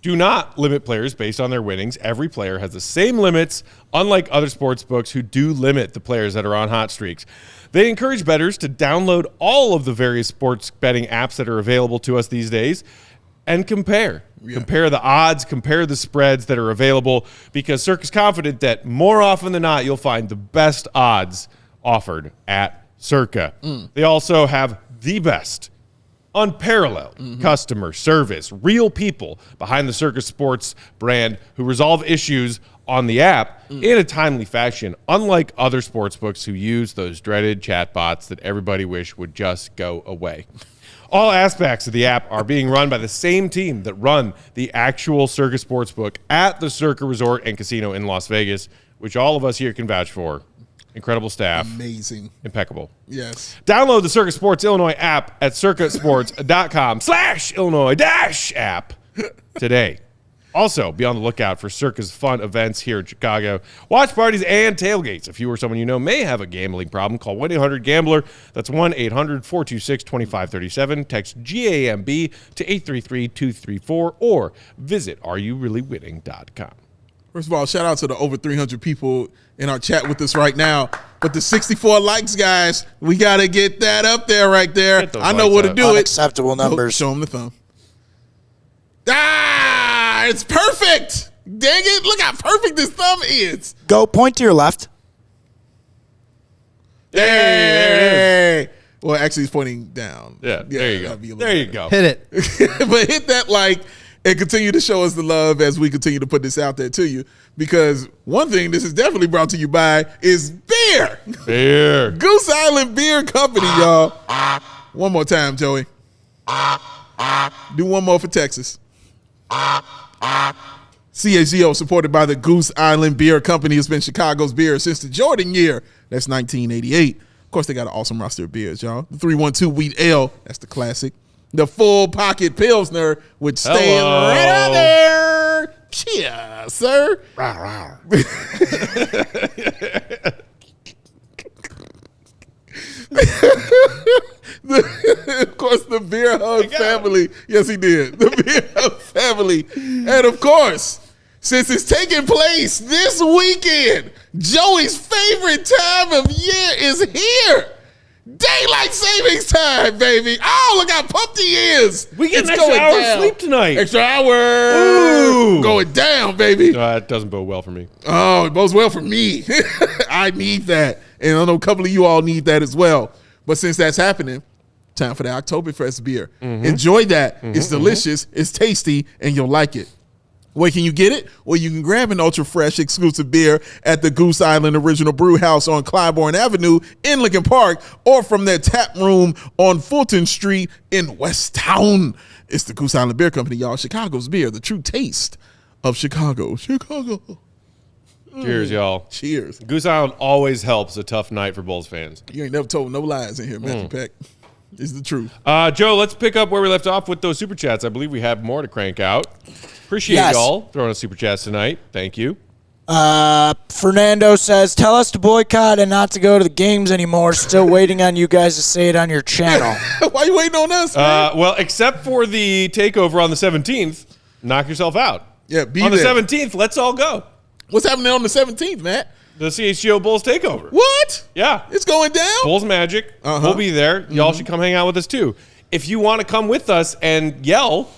do not limit players based on their winnings. Every player has the same limits, unlike other sports books who do limit the players that are on hot streaks. They encourage bettors to download all of the various sports betting apps that are available to us these days and compare. Yeah. Compare the odds, compare the spreads that are available, because Circa is confident that more often than not, you'll find the best odds offered at Circa. They also have the best, unparalleled customer service, real people behind the Circa Sports brand who resolve issues on the app in a timely fashion, unlike other sportsbooks who use those dreaded chatbots that everybody wish would just go away. All aspects of the app are being run by the same team that run the actual Circa Sportsbook at the Circa Resort and Casino in Las Vegas, which all of us here can vouch for. Incredible staff. Amazing. Impeccable. Yes. Download the Circa Sports Illinois app at circasports.com/Illinois-app today. Also, be on the lookout for Circa's fun events here in Chicago. Watch parties and tailgates. If you or someone you know may have a gambling problem, call 1-800-GAMBLER. That's 1-800-426-2537. Text GAMB to 833-234 or visit areyoureallywinning.com. First of all, shout out to the over 300 people in our chat with us right now. But the 64 likes, guys, we got to get that up there right there. I know what to do. Unacceptable numbers. Show them the thumb. It's perfect. Dang it. Look how perfect this thumb is. Go point to your left. Hey. Well, actually, it's pointing down. Yeah, there you go. There you go. Hit it. But hit that like and continue to show us the love as we continue to put this out there to you. Because one thing this is definitely brought to you by is beer. Beer. Goose Island Beer Company, y'all. One more time, Joey. Do one more for Texas. CHGO, supported by the Goose Island Beer Company, has been Chicago's beer since the Jordan year. That's 1988. Of course, they got an awesome roster of beers, y'all. The 312 Wheat Ale, that's the classic. The Full Pocket Pilsner, which stays right out there. Cheers, sir. Of course, the Beer Hug family. Yes, he did. The Beer Hug family. And of course, since it's taking place this weekend, Joey's favorite time of year is here. Daylight savings time, baby. Oh, look how pumped he is. We get an extra hour of sleep tonight. Extra hour. Ooh. Going down, baby. That doesn't bode well for me. Oh, it bodes well for me. I need that. And I know a couple of you all need that as well. But since that's happening, time for the Oktoberfest beer. Enjoy that. It's delicious. It's tasty, and you'll like it. Where can you get it? Well, you can grab an ultra-fresh exclusive beer at the Goose Island Original Brew House on Clybourne Avenue in Lincoln Park, or from their tap room on Fulton Street in West Town. It's the Goose Island Beer Company, y'all. Chicago's beer, the true taste of Chicago. Chicago. Cheers, y'all. Cheers. Goose Island always helps a tough night for Bulls fans. You ain't never told no lies in here, Matthew Peck. It's the truth. Joe, let's pick up where we left off with those super chats. I believe we have more to crank out. Appreciate y'all throwing us super chats tonight. Thank you. Fernando says, tell us to boycott and not to go to the games anymore. Still waiting on you guys to say it on your channel. Why you waiting on us, man? Well, except for the takeover on the 17th, knock yourself out. Yeah, be on there. the 17th, let's all go. What's happening on the 17th, Matt? The CHGO Bulls takeover. What? Yeah. It's going down? Bulls Magic. We'll be there. Y'all should come hang out with us, too. If you want to come with us and yell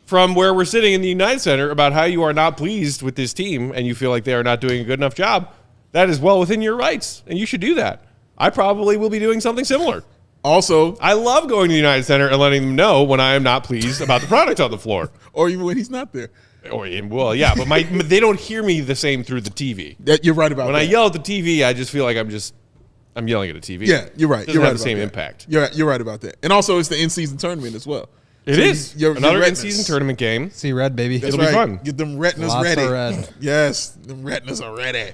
from where we're sitting in the United Center about how you are not pleased with this team and you feel like they are not doing a good enough job, that is well within your rights, and you should do that. I probably will be doing something similar. Also, I love going to the United Center and letting them know when I am not pleased about the product on the floor. Or even when he's not there. Well, yeah, but they don't hear me the same through the TV. You're right about that. When I yell at the TV, I just feel like I'm yelling at a TV. Yeah, you're right. You're right have about the same that. impact. You're right about that. And also, it's the in-season tournament as well. It is. Another retinas. in-season tournament game. See red, baby. That's It'll be fun. Get them retinas Lots ready. of red. Yes, them retinas are ready.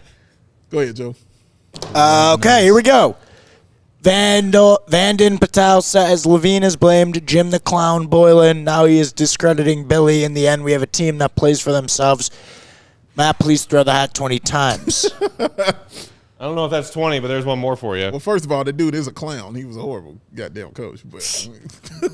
Go ahead, Joe. Okay, here we go. Vandin Patel says LaVine has blamed Jim the Clown Boylan. Now he is discrediting Billy. In the end, we have a team that plays for themselves. Matt, please throw the hat 20 times. I don't know if that's 20, but there's one more for you. Well, first of all, the dude is a clown. He was a horrible goddamn coach. But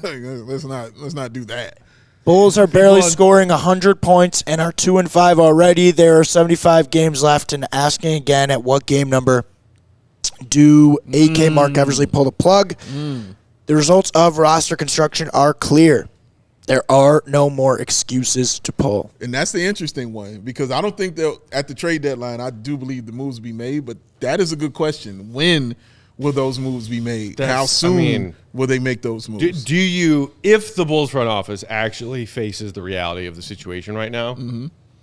let's not do that. Bulls are barely scoring 100 points and are 2-5 already. There are 75 games left, and asking again at what game number do AK Mark Eversley pull the plug? The results of roster construction are clear. There are no more excuses to pull. And that's the interesting one, because I don't think that at the trade deadline, I do believe the moves will be made, but that is a good question. When will those moves be made? How soon will they make those moves? Do you, if the Bulls front office actually faces the reality of the situation right now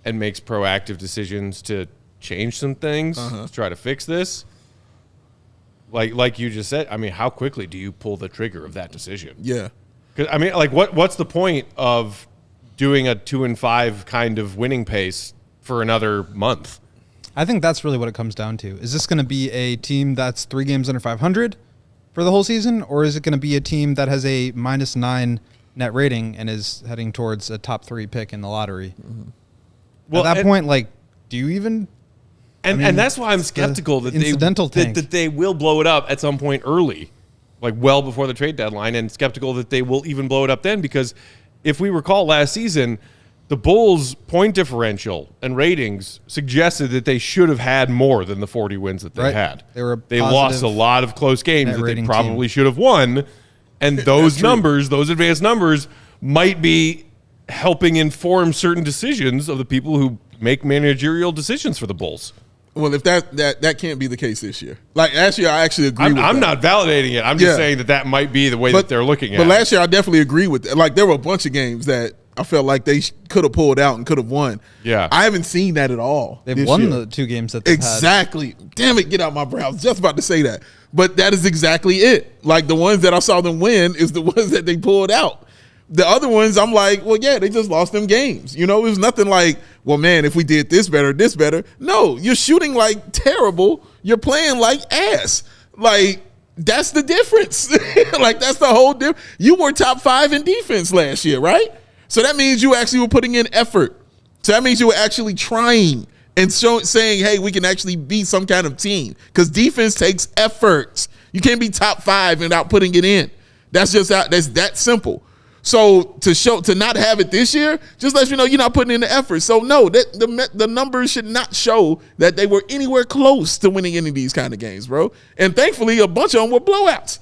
and makes proactive decisions to change some things to try to fix this, like you just said, I mean, how quickly do you pull the trigger of that decision? Yeah. I mean, like, what's the point of doing a 2-5 kind of winning pace for another month? I think that's really what it comes down to. Is this going to be a team that's 3 games under 500 for the whole season, or is it going to be a team that has a -9 net rating and is heading towards a top 3 pick in the lottery? Well, at that point, like, do you even? And that's why I'm skeptical that they will blow it up at some point early, like well before the trade deadline, and skeptical that they will even blow it up then, because if we recall last season, the Bulls' point differential and ratings suggested that they should have had more than the 40 wins that they had. They lost a lot of close games that they probably should have won, and those numbers, those advanced numbers, might be helping inform certain decisions of the people who make managerial decisions for the Bulls. Well, if that can't be the case this year. Like last year, I actually agree with that. I'm not validating it. I'm just saying that might be the way that they're looking at it. But last year, I definitely agree with that. Like, there were a bunch of games that I felt like they could have pulled out and could have won. Yeah. I haven't seen that at all. They've won the 2 games that they've had. Damn it, get out my brain. I was just about to say that. But that is exactly it. Like, the ones that I saw them win is the ones that they pulled out. The other ones, I'm like, well, yeah, they just lost them games. You know, it was nothing like, well, man, if we did this better. No, you're shooting like terrible. You're playing like ass. Like, that's the difference. Like, that's the whole difference. You were top 5 in defense last year, right? So that means you actually were putting in effort. So that means you were actually trying and saying, hey, we can actually be some kind of team. Because defense takes effort. You can't be top 5 without putting it in. That's that simple. So to not have it this year just lets you know you're not putting in the effort. So no, the numbers should not show that they were anywhere close to winning any of these kind of games, bro. And thankfully, a bunch of them were blowouts.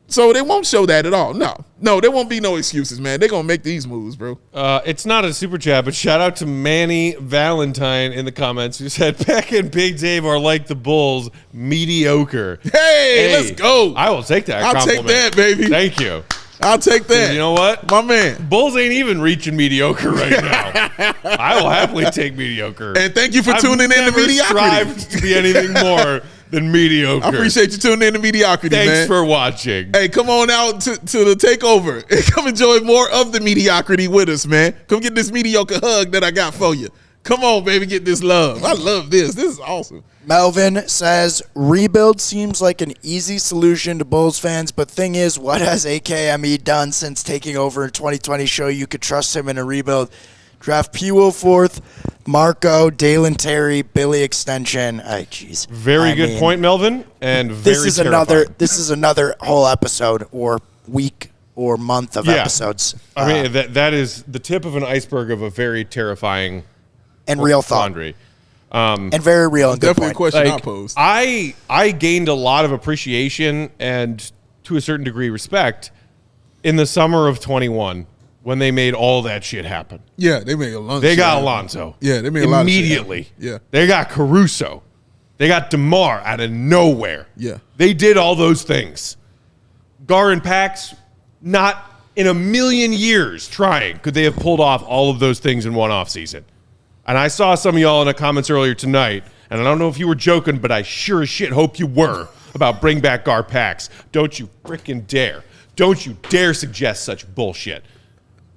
So they won't show that at all. No, there won't be no excuses, man. They're going to make these moves, bro. It's not a super chat, but shout out to Manny Valentine in the comments who said, Peck and Big Dave are like the Bulls, mediocre. Hey, let's go. I will take that compliment. I'll take that, baby. Thank you. I'll take that. You know what? My man. Bulls ain't even reaching mediocre right now. I will happily take mediocre. And thank you for tuning in to Mediocrity. I've never strived to be anything more than mediocre. I appreciate you tuning in to Mediocrity, man. Thanks for watching. Hey, come on out to the takeover and come enjoy more of the Mediocrity with us, man. Come get this mediocre hug that I got for you. Come on, baby, get this love. I love this. This is awesome. Melvin says, rebuild seems like an easy solution to Bulls fans, but thing is, what has AKME done since taking over in 2020 show you could trust him in a rebuild? Draft Pewell 4th, Marco, Dalen Terry, Billy extension. Jeez. Very good point, Melvin, and very terrifying. This is another whole episode or week or month of episodes. I mean, that is the tip of an iceberg of a very terrifying and real thought. Laundry. And very real and good definitely point. A question I posed. I gained a lot of appreciation and, to a certain degree, respect in the summer of 21 when they made all that shit happen. Yeah, they made Alonso. They got Alonso. Yeah, they made a lot of shit immediately. Yeah. They got Caruso. They got DeMar out of nowhere. Yeah. They did all those things. Gar and Pax, not in a million years trying could they have pulled off all of those things in one offseason. And I saw some of y'all in the comments earlier tonight, and I don't know if you were joking, but I sure as shit hope you were, about bring back Gar Pax. Don't you freaking dare. Don't you dare suggest such bullshit.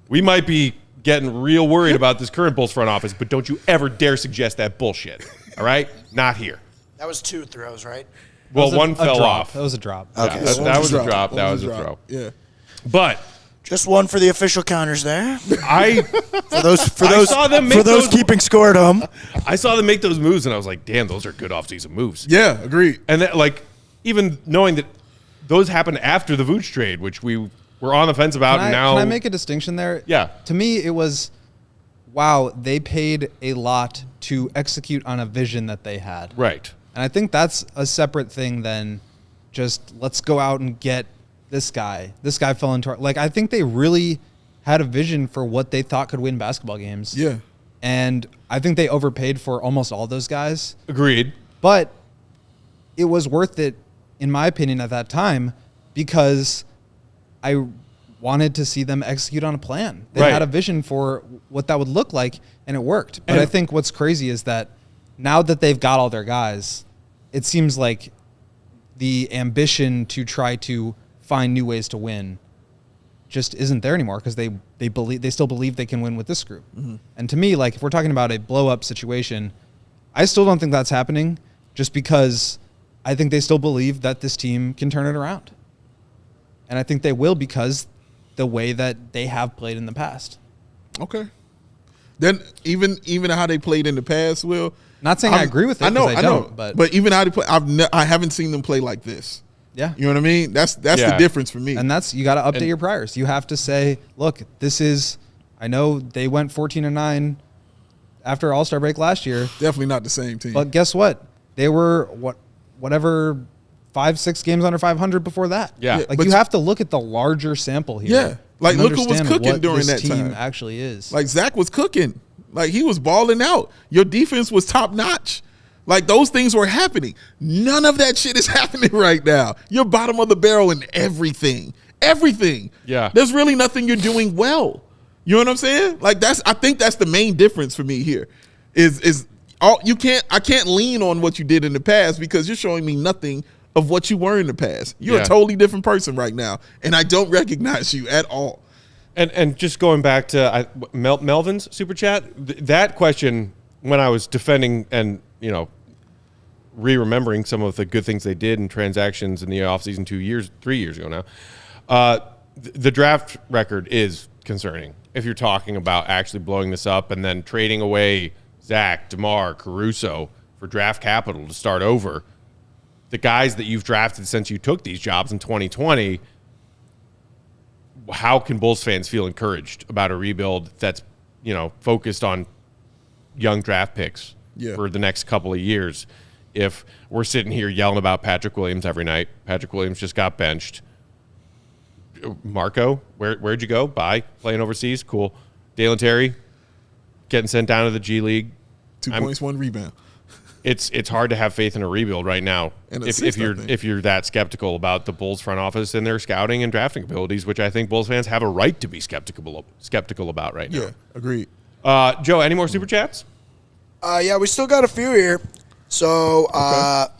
We might be getting real worried about this current Bulls front office, but don't you ever dare suggest that bullshit. All right? Not here. That was 2 throws, right? Well, one fell off. That was a drop. Okay. Yeah, that was a drop. That was a throw. Yeah. But just one for the official counters there. For those keeping score at home. I saw them make those moves, and I was like, damn, those are good offseason moves. Yeah, agreed. And that, like, even knowing that those happened after the Vooch trade, which we were on the fence about, and now... Can I make a distinction there? Yeah. To me, it was, wow, they paid a lot to execute on a vision that they had. Right. And I think that's a separate thing than just let's go out and get this guy. This guy fell into our... Like, I think they really had a vision for what they thought could win basketball games. Yeah. And I think they overpaid for almost all those guys. Agreed. But it was worth it, in my opinion, at that time, because I wanted to see them execute on a plan. They had a vision for what that would look like, and it worked. But I think what's crazy is that now that they've got all their guys, it seems like the ambition to try to find new ways to win just isn't there anymore, because they still believe they can win with this group. Mm-hmm. And to me, like, if we're talking about a blow-up situation, I still don't think that's happening, just because I think they still believe that this team can turn it around. And I think they will, because the way that they have played in the past. Okay. Then even how they played in the past, Will. Not saying I agree with it. I know. But even how they play, I haven't seen them play like this. Yeah. You know what I mean? That's the difference for me. And you got to update your priors. You have to say, look, I know they went 14-9 after All-Star break last year. Definitely not the same team. But guess what? They were whatever 5-6 games under 500 before that. Yeah. Like, you have to look at the larger sample here. Yeah. Like, look who was cooking during that time. Team actually is. Like, Zach was cooking. Like, he was balling out. Your defense was top notch. Like, those things were happening. None of that shit is happening right now. You're bottom of the barrel in everything. Everything. Yeah. There's really nothing you're doing well. You know what I'm saying? Like, I think that's the main difference for me here. I can't lean on what you did in the past, because you're showing me nothing of what you were in the past. You're a totally different person right now, and I don't recognize you at all. And just going back to Melvin's super chat, that question, when I was defending and, re-remembering some of the good things they did in transactions in the offseason 3 years ago now, the draft record is concerning. If you're talking about actually blowing this up and then trading away Zach, DeMar, Caruso for draft capital to start over, the guys that you've drafted since you took these jobs in 2020, how can Bulls fans feel encouraged about a rebuild that's, focused on young draft picks for the next couple of years? If we're sitting here yelling about Patrick Williams every night, Patrick Williams just got benched. Marco, where'd you go? Bye. Playing overseas? Cool. Dalen Terry, getting sent down to the G League. 2 points, 1 rebound. It's hard to have faith in a rebuild right now if you're that skeptical about the Bulls front office and their scouting and drafting abilities, which I think Bulls fans have a right to be skeptical about right now. Yeah, agreed. Joe, any more super chats? Yeah, we still got a few here. So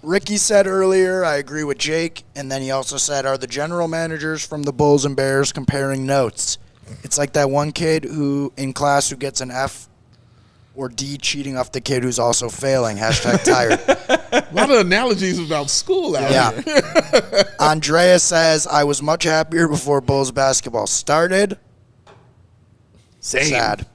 Ricky said earlier, I agree with Jake, and then he also said, are the general managers from the Bulls and Bears comparing notes? It's like that one kid in class who gets an F or D cheating off the kid who's also failing. #tired. A lot of analogies about school out here. Andrea says, I was much happier before Bulls basketball started. Same. Sad.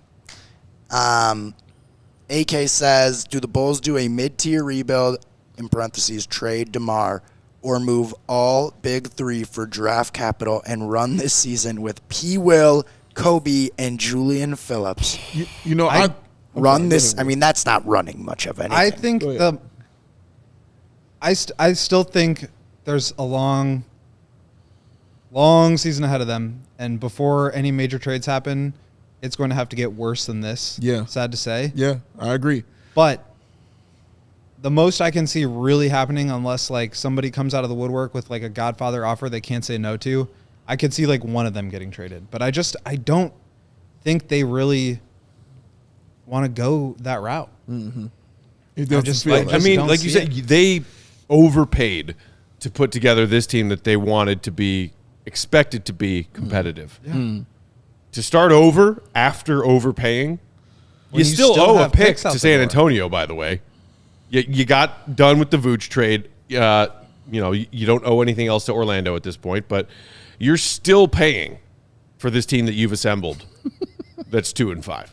AK says, do the Bulls do a mid-tier rebuild, in parentheses, trade DeMar, or move all big three for draft capital and run this season with P. Will, Kobe, and Julian Phillips? That's not running much of anything. I think I still think there's a long season ahead of them, and before any major trades happen, it's going to have to get worse than this. Yeah. Sad to say. Yeah, I agree. But the most I can see really happening, unless like somebody comes out of the woodwork with like a Godfather offer they can't say no to, I could see like one of them getting traded. But I don't think they really want to go that route. Mm-hmm. Like you said, they overpaid to put together this team that they wanted to be expected to be competitive. Yeah. Mm. To start over after overpaying, you still owe a pick to San Antonio, by the way. You got done with the Vooch trade. You don't owe anything else to Orlando at this point, but you're still paying for this team that you've assembled that's 2-5.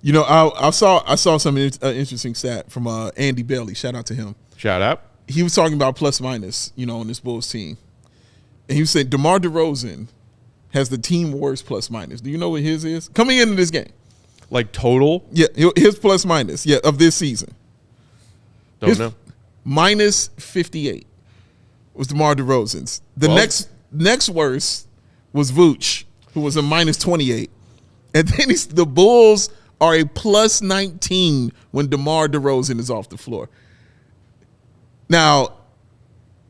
I saw some interesting stat from Andy Bailey. Shout out to him. Shout out. He was talking about plus minus, on this Bulls team. And he said DeMar DeRozan has the team worst plus minus. Do you know what his is? Coming into this game. Like total? Yeah, his plus minus, of this season. Don't know. Minus 58 was DeMar DeRozan's. The next worst was Vooch, who was a minus 28. And then the Bulls are a plus 19 when DeMar DeRozan is off the floor. Now,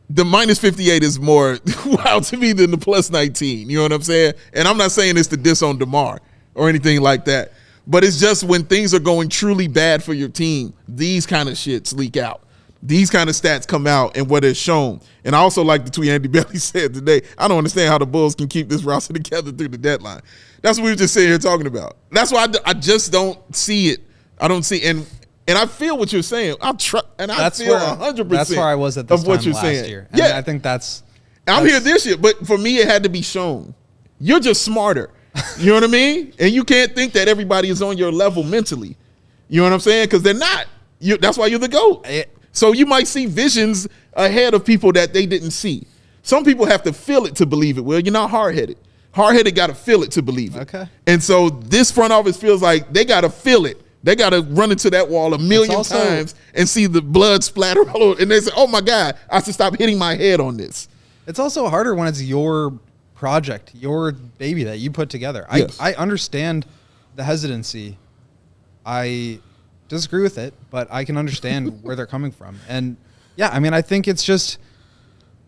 the minus 58 is more wild to me than the plus 19. You know what I'm saying? And I'm not saying it's to diss on DeMar or anything like that. But it's just when things are going truly bad for your team, these kind of shits leak out. These kind of stats come out and what is shown. And I also like the tweet Andy Bailey said today. I don't understand how the Bulls can keep this roster together through the deadline. That's what we were just sitting here talking about. That's why I just don't see it. I don't see and I feel what you're saying. I feel 100%. That's where I was at this of what time you're last saying. year. And I think I'm here this year, but for me, it had to be shown. You're just smarter. You know what I mean? And you can't think that everybody is on your level mentally. You know what I'm saying? Because they're not. That's why you're the GOAT. So you might see visions ahead of people that they didn't see. Some people have to feel it to believe it. Well, you're not hard-headed. Hard-headed got to feel it to believe it. Okay. And so this front office feels like they got to feel it. They got to run into that wall a million times and see the blood splatter all over. And they say, oh, my God, I should stop hitting my head on this. It's also harder when it's your project, your baby that you put together. Yes. I understand the hesitancy. I disagree with it, but I can understand where they're coming from. And, yeah, I mean, I think it's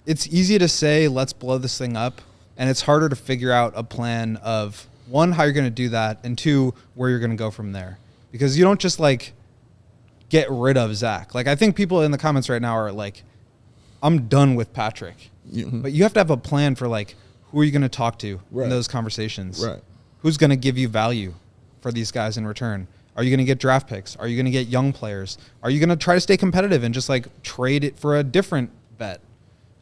easy to say, let's blow this thing up, and it's harder to figure out a plan of, one, how you're going to do that, and two, where you're going to go from there. Because you don't just, like, get rid of Zach. Like, I think people in the comments right now are like, I'm done with Patrick. Mm-hmm. But you have to have a plan for, like, who are you going to talk to in those conversations? Right. Who's going to give you value for these guys in return? Are you going to get draft picks? Are you going to get young players? Are you going to try to stay competitive and just, like, trade it for a different bet?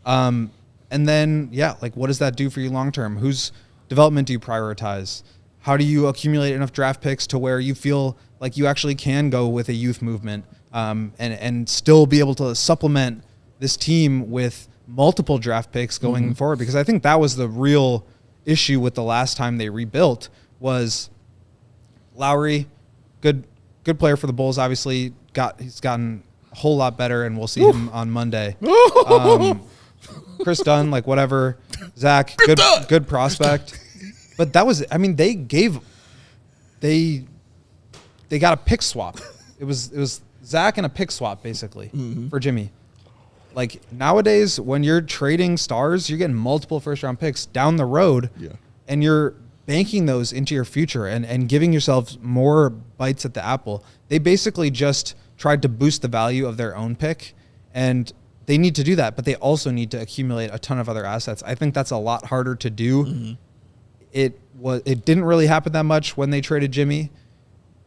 And then, yeah, like, what does that do for you long term? Whose development do you prioritize? How do you accumulate enough draft picks to where you feel like you actually can go with a youth movement and still be able to supplement this team with multiple draft picks going forward? Because I think that was the real issue with the last time they rebuilt was Lowry, good player for the Bulls, obviously. He's gotten a whole lot better, and we'll see him on Monday. Chris Dunn, like, whatever. Zach, good prospect. But that was, I mean, they got a pick swap. It was Zach and a pick swap, basically, for Jimmy. Like, nowadays, when you're trading stars, you're getting multiple first-round picks down the road, and you're banking those into your future and giving yourselves more bites at the apple. They basically just tried to boost the value of their own pick, and they need to do that, but they also need to accumulate a ton of other assets. I think that's a lot harder to do. It didn't really happen that much when they traded Jimmy.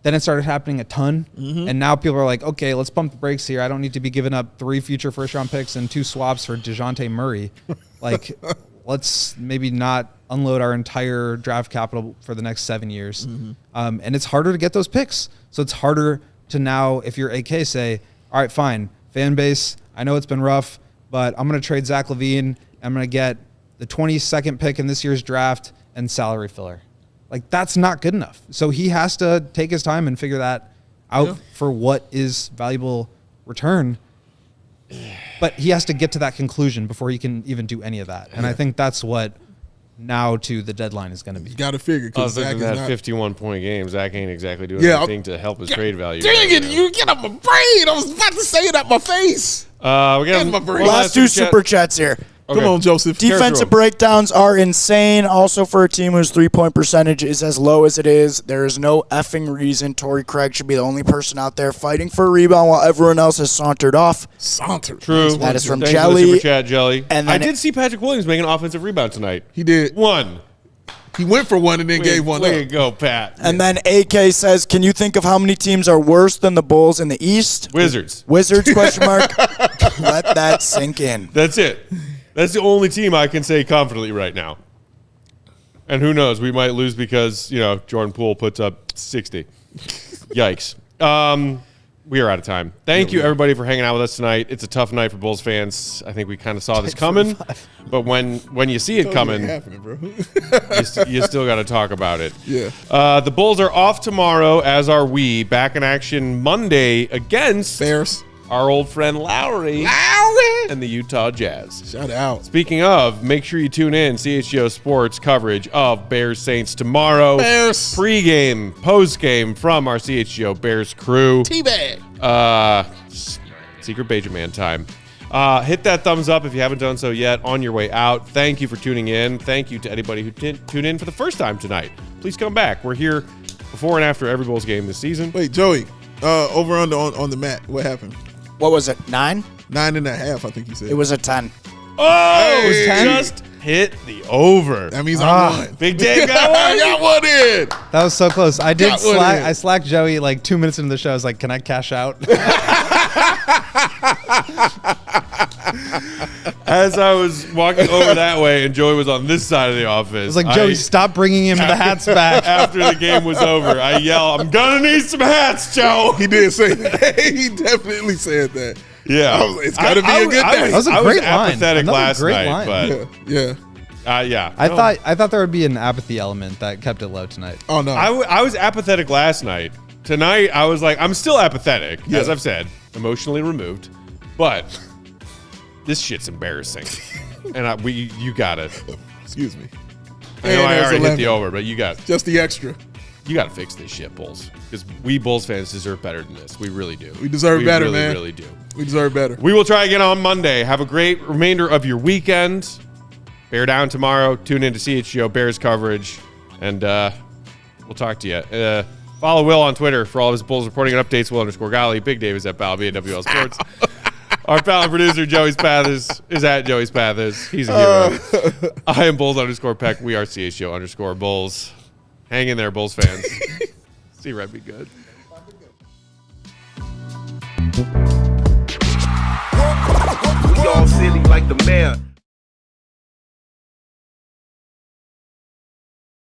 Then it started happening a ton, and now people are like, okay, let's pump the brakes here. I don't need to be giving up 3 future first-round picks and 2 swaps for DeJounte Murray. Like, let's maybe not unload our entire draft capital for the next 7 years. And it's harder to get those picks. So it's harder to now, if you're AK, say, all right, fine, fan base, I know it's been rough, but I'm going to trade Zach LaVine. I'm going to get the 22nd pick in this year's draft and salary filler. Like, that's not good enough. So he has to take his time and figure that out for what is valuable return. But he has to get to that conclusion before he can even do any of that. And I think that's what now to the deadline is going to be. You got to figure. Other than that 51-point game, Zach ain't exactly doing anything to help his trade value. Dang it, you get up my brain. I was about to say it out my face. We got my brain. Last 2 super chats here. Come on, Joseph. Defensive breakdowns are insane. Also, for a team whose 3-point percentage is as low as it is, there is no effing reason Torrey Craig should be the only person out there fighting for a rebound while everyone else has sauntered off. True. That is from Thanks Jelly. For the super chat, Jelly. And I did see Patrick Williams make an offensive rebound tonight. He did. 1. He went for 1 and then gave 1 Way up. to go, Pat. And then AK says, can you think of how many teams are worse than the Bulls in the East? Wizards. Question mark. Let that sink in. That's it. That's the only team I can say confidently right now. And who knows? We might lose because, Jordan Poole puts up 60. Yikes. We are out of time. Thank you, everybody, for hanging out with us tonight. It's a tough night for Bulls fans. I think we kind of saw this coming. But when you see it coming, you still got to talk about it. Yeah. The Bulls are off tomorrow, as are we. Back in action Monday against Bears. our old friend Lowry, and the Utah Jazz. Shout out. Speaking of, make sure you tune in CHGO Sports coverage of Bears Saints tomorrow. Bears. Pre-game, post-game from our CHGO Bears crew. T-Bag. Secret Beja Man time. Hit that thumbs up if you haven't done so yet on your way out. Thank you for tuning in. Thank you to anybody who tuned in for the first time tonight. Please come back. We're here before and after every Bulls game this season. Wait, Joey, over under on the mat. What happened? What was it, 9? 9.5, I think you said. It was a 10. Oh, Hey. just hit the over. That means I won. Big Dave got I one. got one in. That was so close. I did Got one in. I slacked Joey like 2 minutes into the show. I was like, can I cash out? As I was walking over that way and Joey was on this side of the office. I was like, Joey, stop bringing him the hats back. After the game was over, I yell, I'm going to need some hats, Joe. He did say that. He definitely said that. Yeah. I was like, it's got to be a good day. That was a I great was line. apathetic Another last great night, line. but Yeah. yeah. I No. thought there would be an apathy element that kept it low tonight. Oh, no. I was apathetic last night. Tonight, I was like, I'm still apathetic, as Yeah. I've said, emotionally removed. But this shit's embarrassing. And you got it. Excuse me. I know I there's already hit 11. the over, but you got Just the extra. to fix this shit, Bulls. Because we Bulls fans deserve better than this. We really do. We deserve better, really, man. really do. We deserve better. We will try again on Monday. Have a great remainder of your weekend. Bear down tomorrow. Tune in to CHGO Bears coverage. And we'll talk to you. Follow Will on Twitter for all of his Bulls reporting and updates. Will_Golly. Big Dave is at Balby at WL Sports. Our pal and producer, Joey's Pathers, is at Joey's Pathers. He's a hero. I am Bulls_Peck. We are CHGO_Bulls. Hang in there, Bulls fans. See, right, be good. We all silly like the mayor.